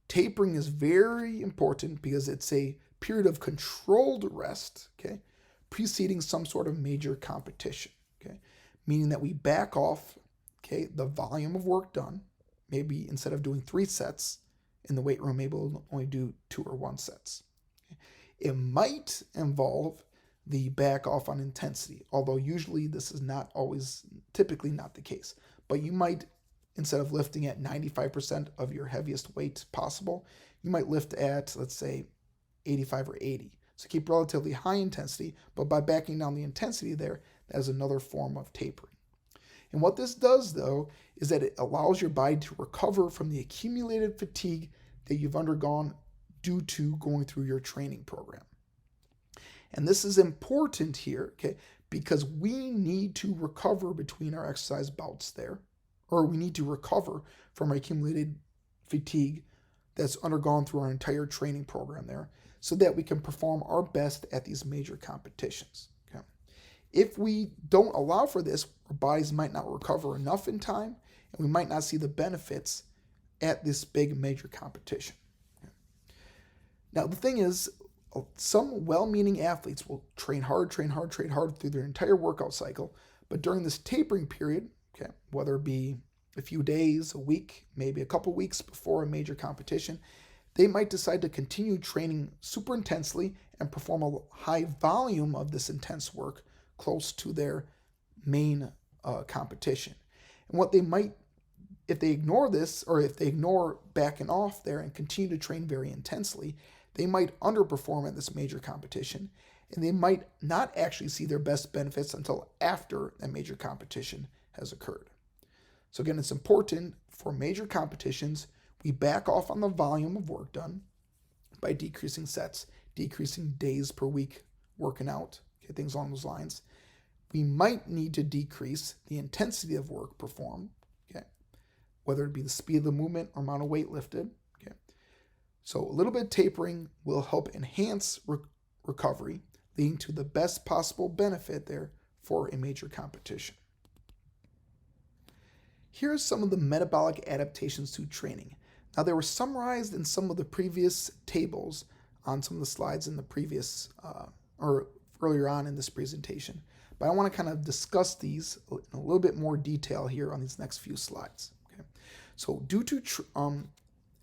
S1: Tapering is very important because it's a period of controlled rest, okay, preceding some sort of major competition, okay, meaning that we back off, okay, the volume of work done. Maybe instead of doing 3 sets in the weight room, maybe we'll only do 2 or 1 sets. Okay. It might involve the back off on intensity, although usually this is not always, typically not the case. But you might, instead of lifting at 95% of your heaviest weight possible, you might lift at, let's say, 85 or 80. So keep relatively high intensity, but by backing down the intensity there, that is another form of tapering. And what this does, though, is that it allows your body to recover from the accumulated fatigue that you've undergone due to going through your training program. And this is important here, okay, because we need to recover between our exercise bouts there, or we need to recover from our accumulated fatigue that's undergone through our entire training program there, so that we can perform our best at these major competitions. Okay? If we don't allow for this, our bodies might not recover enough in time, and we might not see the benefits at this big major competition. Okay? Now, the thing is, some well-meaning athletes will train hard through their entire workout cycle, but during this tapering period, okay, whether it be a few days, a week, maybe a couple weeks before a major competition, they might decide to continue training super intensely and perform a high volume of this intense work close to their main competition. And what they might, if they ignore this, or if they ignore backing off there and continue to train very intensely, they might underperform at this major competition, and they might not actually see their best benefits until after that major competition has occurred. So again, it's important for major competitions, we back off on the volume of work done by decreasing sets, decreasing days per week working out, okay, things along those lines. We might need to decrease the intensity of work performed, okay, whether it be the speed of the movement or amount of weight lifted. Okay, so a little bit of tapering will help enhance recovery, leading to the best possible benefit there for a major competition. Here are some of the metabolic adaptations to training. Now, they were summarized in some of the previous tables on some of the slides in the previous or earlier on in this presentation, but I want to kind of discuss these in a little bit more detail here on these next few slides. Okay, so due to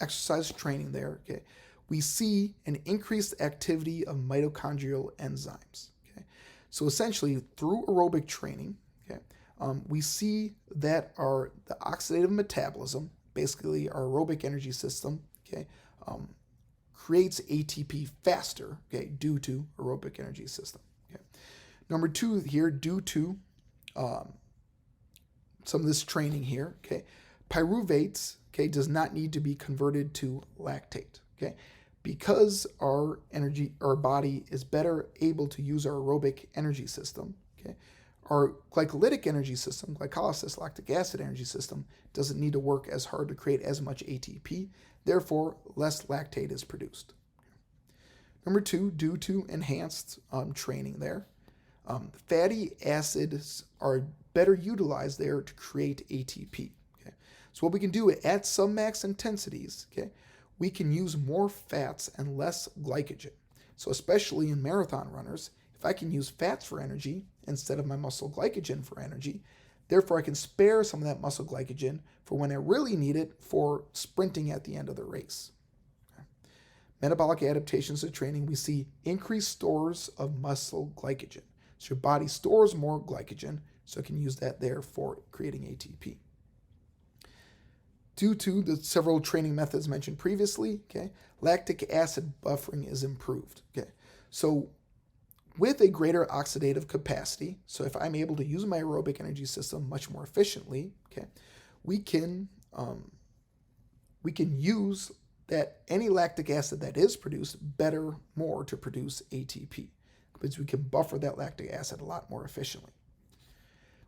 S1: exercise training there, okay, we see an increased activity of mitochondrial enzymes. Okay, so essentially through aerobic training, okay, we see that the oxidative metabolism, basically our aerobic energy system, okay, creates ATP faster, okay, due to aerobic energy system. Okay. Number two here, due to some of this training here, okay, pyruvates, okay, does not need to be converted to lactate, okay, because our body is better able to use our aerobic energy system, okay. Our glycolytic energy system, glycolysis, lactic acid energy system, doesn't need to work as hard to create as much ATP. Therefore, less lactate is produced. Number two, due to enhanced training there, fatty acids are better utilized there to create ATP. Okay? So what we can do at submax intensities, okay, we can use more fats and less glycogen. So especially in marathon runners, if I can use fats for energy instead of my muscle glycogen for energy, therefore I can spare some of that muscle glycogen for when I really need it for sprinting at the end of the race. Okay. Metabolic adaptations to training, we see increased stores of muscle glycogen. So your body stores more glycogen, so it can use that there for creating ATP. Due to the several training methods mentioned previously, okay, lactic acid buffering is improved. Okay, so with a greater oxidative capacity, so if I'm able to use my aerobic energy system much more efficiently, okay, we can use that any lactic acid that is produced better more to produce ATP, because we can buffer that lactic acid a lot more efficiently.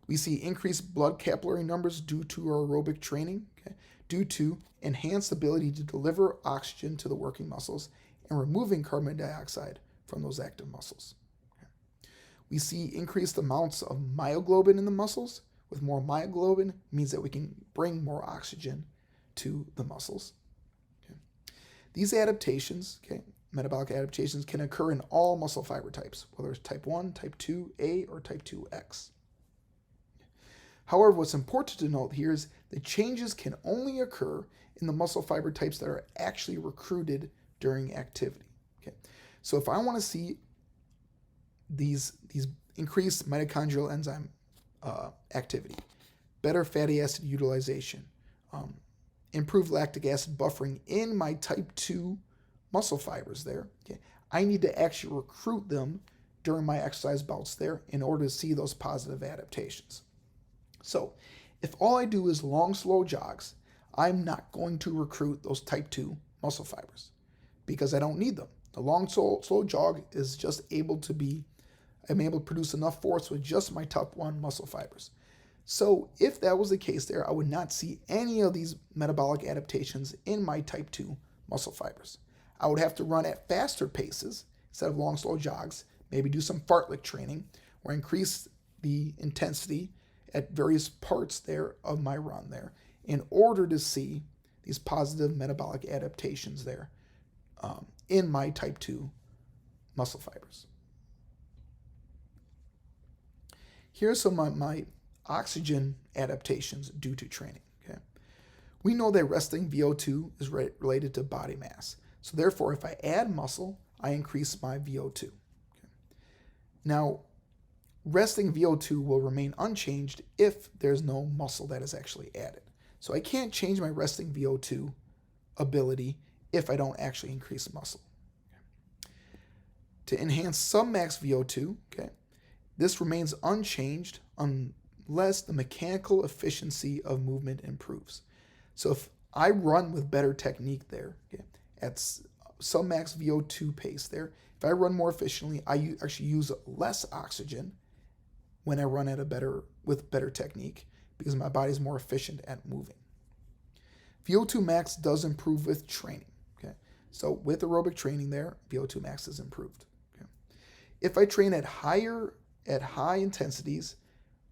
S1: We see increased blood capillary numbers due to our aerobic training, okay, due to enhanced ability to deliver oxygen to the working muscles and removing carbon dioxide from those active muscles. We see increased amounts of myoglobin in the muscles. With more myoglobin means that we can bring more oxygen to the muscles. Okay. These adaptations, okay, metabolic adaptations, can occur in all muscle fiber types, whether it's type 1, type 2A, or type 2X. However, what's important to note here is the changes can only occur in the muscle fiber types that are actually recruited during activity. Okay. So if I want to see these increased mitochondrial enzyme activity, better fatty acid utilization, improved lactic acid buffering in my type 2 muscle fibers there, okay, I need to actually recruit them during my exercise bouts there in order to see those positive adaptations. So if all I do is long, slow jogs, I'm not going to recruit those type 2 muscle fibers because I don't need them. The long, slow jog is just I'm able to produce enough force with just my type 1 muscle fibers. So if that was the case there, I would not see any of these metabolic adaptations in my type 2 muscle fibers. I would have to run at faster paces instead of long, slow jogs, maybe do some fartlek training or increase the intensity at various parts there of my run there in order to see these positive metabolic adaptations there in my type 2 muscle fibers. Here's some of my oxygen adaptations due to training. Okay, we know that resting VO2 is related to body mass. So therefore, if I add muscle, I increase my VO2. Okay. Now, resting VO2 will remain unchanged if there's no muscle that is actually added. So I can't change my resting VO2 ability if I don't actually increase muscle. To enhance submax VO2, okay, this remains unchanged unless the mechanical efficiency of movement improves. So if I run with better technique there, okay, at submax VO2 pace there, if I run more efficiently, I actually use less oxygen when I run with better technique because my body is more efficient at moving. VO2 max does improve with training. Okay, so with aerobic training there, VO2 max is improved. Okay, if I train at high intensities,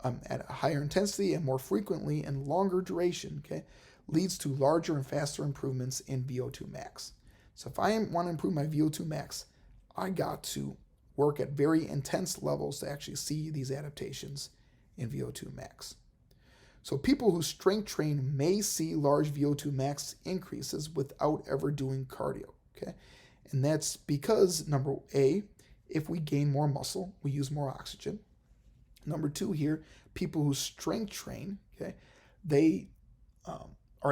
S1: at a higher intensity and more frequently and longer duration, okay, leads to larger and faster improvements in VO2 max. So if I want to improve my VO2 max, I got to work at very intense levels to actually see these adaptations in VO2 max. So people who strength train may see large VO2 max increases without ever doing cardio, okay? And that's because, number A, if we gain more muscle, we use more oxygen. Number two here, people who strength train, okay, they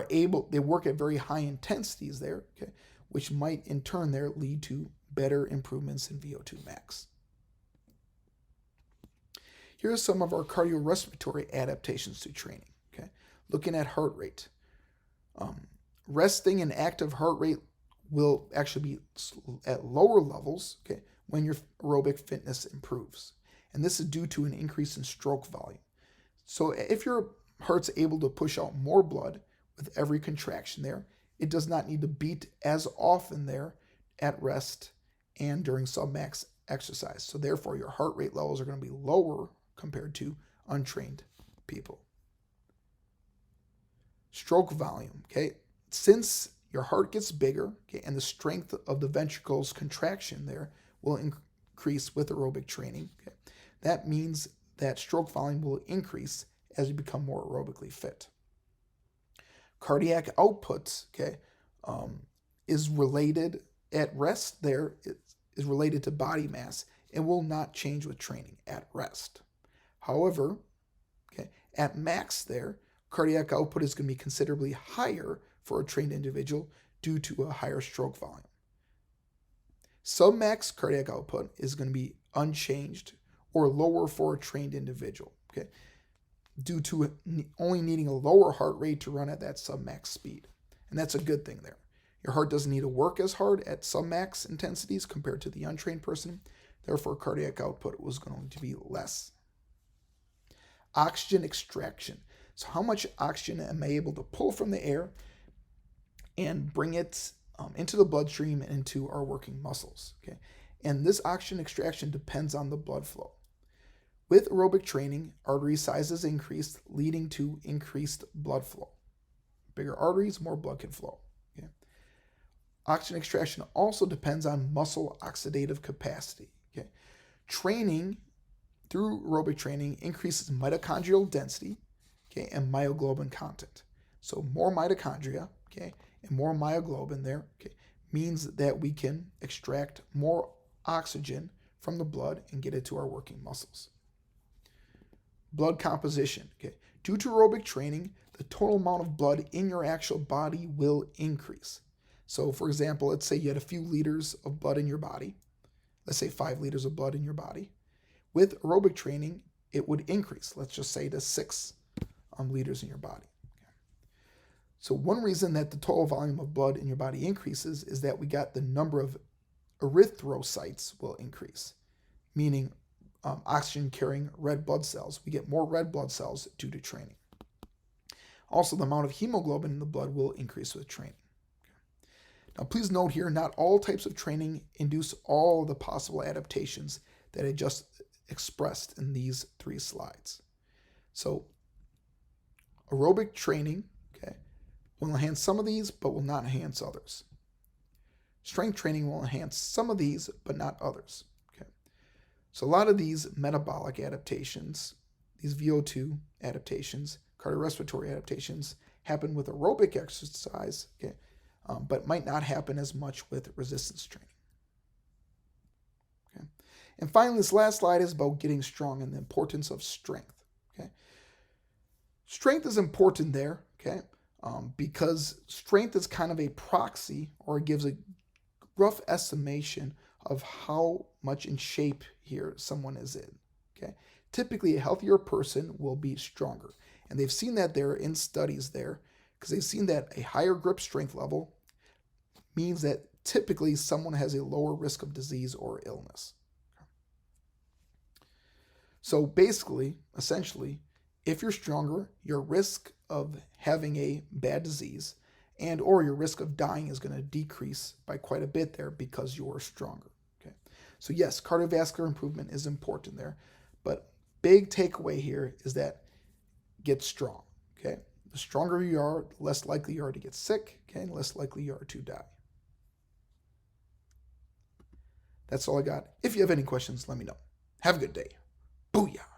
S1: they work at very high intensities there, okay, which might in turn there lead to better improvements in VO2 max. Here are some of our cardiorespiratory adaptations to training, okay, looking at heart rate. Resting and active heart rate will actually be at lower levels, okay, when your aerobic fitness improves. And this is due to an increase in stroke volume. So if your heart's able to push out more blood with every contraction there, it does not need to beat as often there at rest and during submax exercise. So therefore, your heart rate levels are going to be lower compared to untrained people. Stroke volume, okay? Since your heart gets bigger, okay, and the strength of the ventricles contraction there will increase with aerobic training, okay? That means that stroke volume will increase as you become more aerobically fit. Cardiac output, okay, is related at rest there, is related to body mass and will not change with training at rest. However, okay, at max there, cardiac output is going to be considerably higher for a trained individual due to a higher stroke volume. Submax cardiac output is going to be unchanged or lower for a trained individual, okay, due to only needing a lower heart rate to run at that submax speed. And that's a good thing there. Your heart doesn't need to work as hard at submax intensities compared to the untrained person. Therefore, cardiac output was going to be less. Oxygen extraction. So how much oxygen am I able to pull from the air and bring it into the bloodstream and into our working muscles, okay? And this oxygen extraction depends on the blood flow. With aerobic training, artery sizes increased, leading to increased blood flow. Bigger arteries, more blood can flow. Okay? Oxygen extraction also depends on muscle oxidative capacity. Okay? Training through aerobic training increases mitochondrial density, okay, and myoglobin content. So more mitochondria, okay, and more myoglobin there, okay, means that we can extract more oxygen from the blood and get it to our working muscles. Blood composition, okay. Due to aerobic training, the total amount of blood in your actual body will increase. So for example, let's say you had a few liters of blood in your body. Let's say 5 liters of blood in your body. With aerobic training, it would increase, let's just say to 6 liters in your body. Okay. So one reason that the total volume of blood in your body increases is that we got the number of erythrocytes will increase, meaning oxygen carrying red blood cells. We get more red blood cells due to training. Also, the amount of hemoglobin in the blood will increase with training. Okay. Now, please note here, not all types of training induce all the possible adaptations that I just expressed in these 3 slides. So, aerobic training, okay, will enhance some of these, but will not enhance others. Strength training will enhance some of these, but not others. So a lot of these metabolic adaptations, these VO2 adaptations, cardiorespiratory adaptations, happen with aerobic exercise, okay, but might not happen as much with resistance training. Okay. And finally, this last slide is about getting strong and the importance of strength. Okay. Strength is important there, okay, because strength is kind of a proxy, or it gives a rough estimation of how much in shape here someone is in. Okay, typically a healthier person will be stronger, and they've seen that there in studies there, because they've seen that a higher grip strength level means that typically someone has a lower risk of disease or illness. So basically, essentially, if you're stronger, your risk of having a bad disease and or your risk of dying is going to decrease by quite a bit there because you're stronger. Okay. So yes, cardiovascular improvement is important there, but big takeaway here is that get strong. Okay. The stronger you are, the less likely you are to get sick, okay, and less likely you are to die. That's all I got. If you have any questions, let me know. Have a good day. Booyah.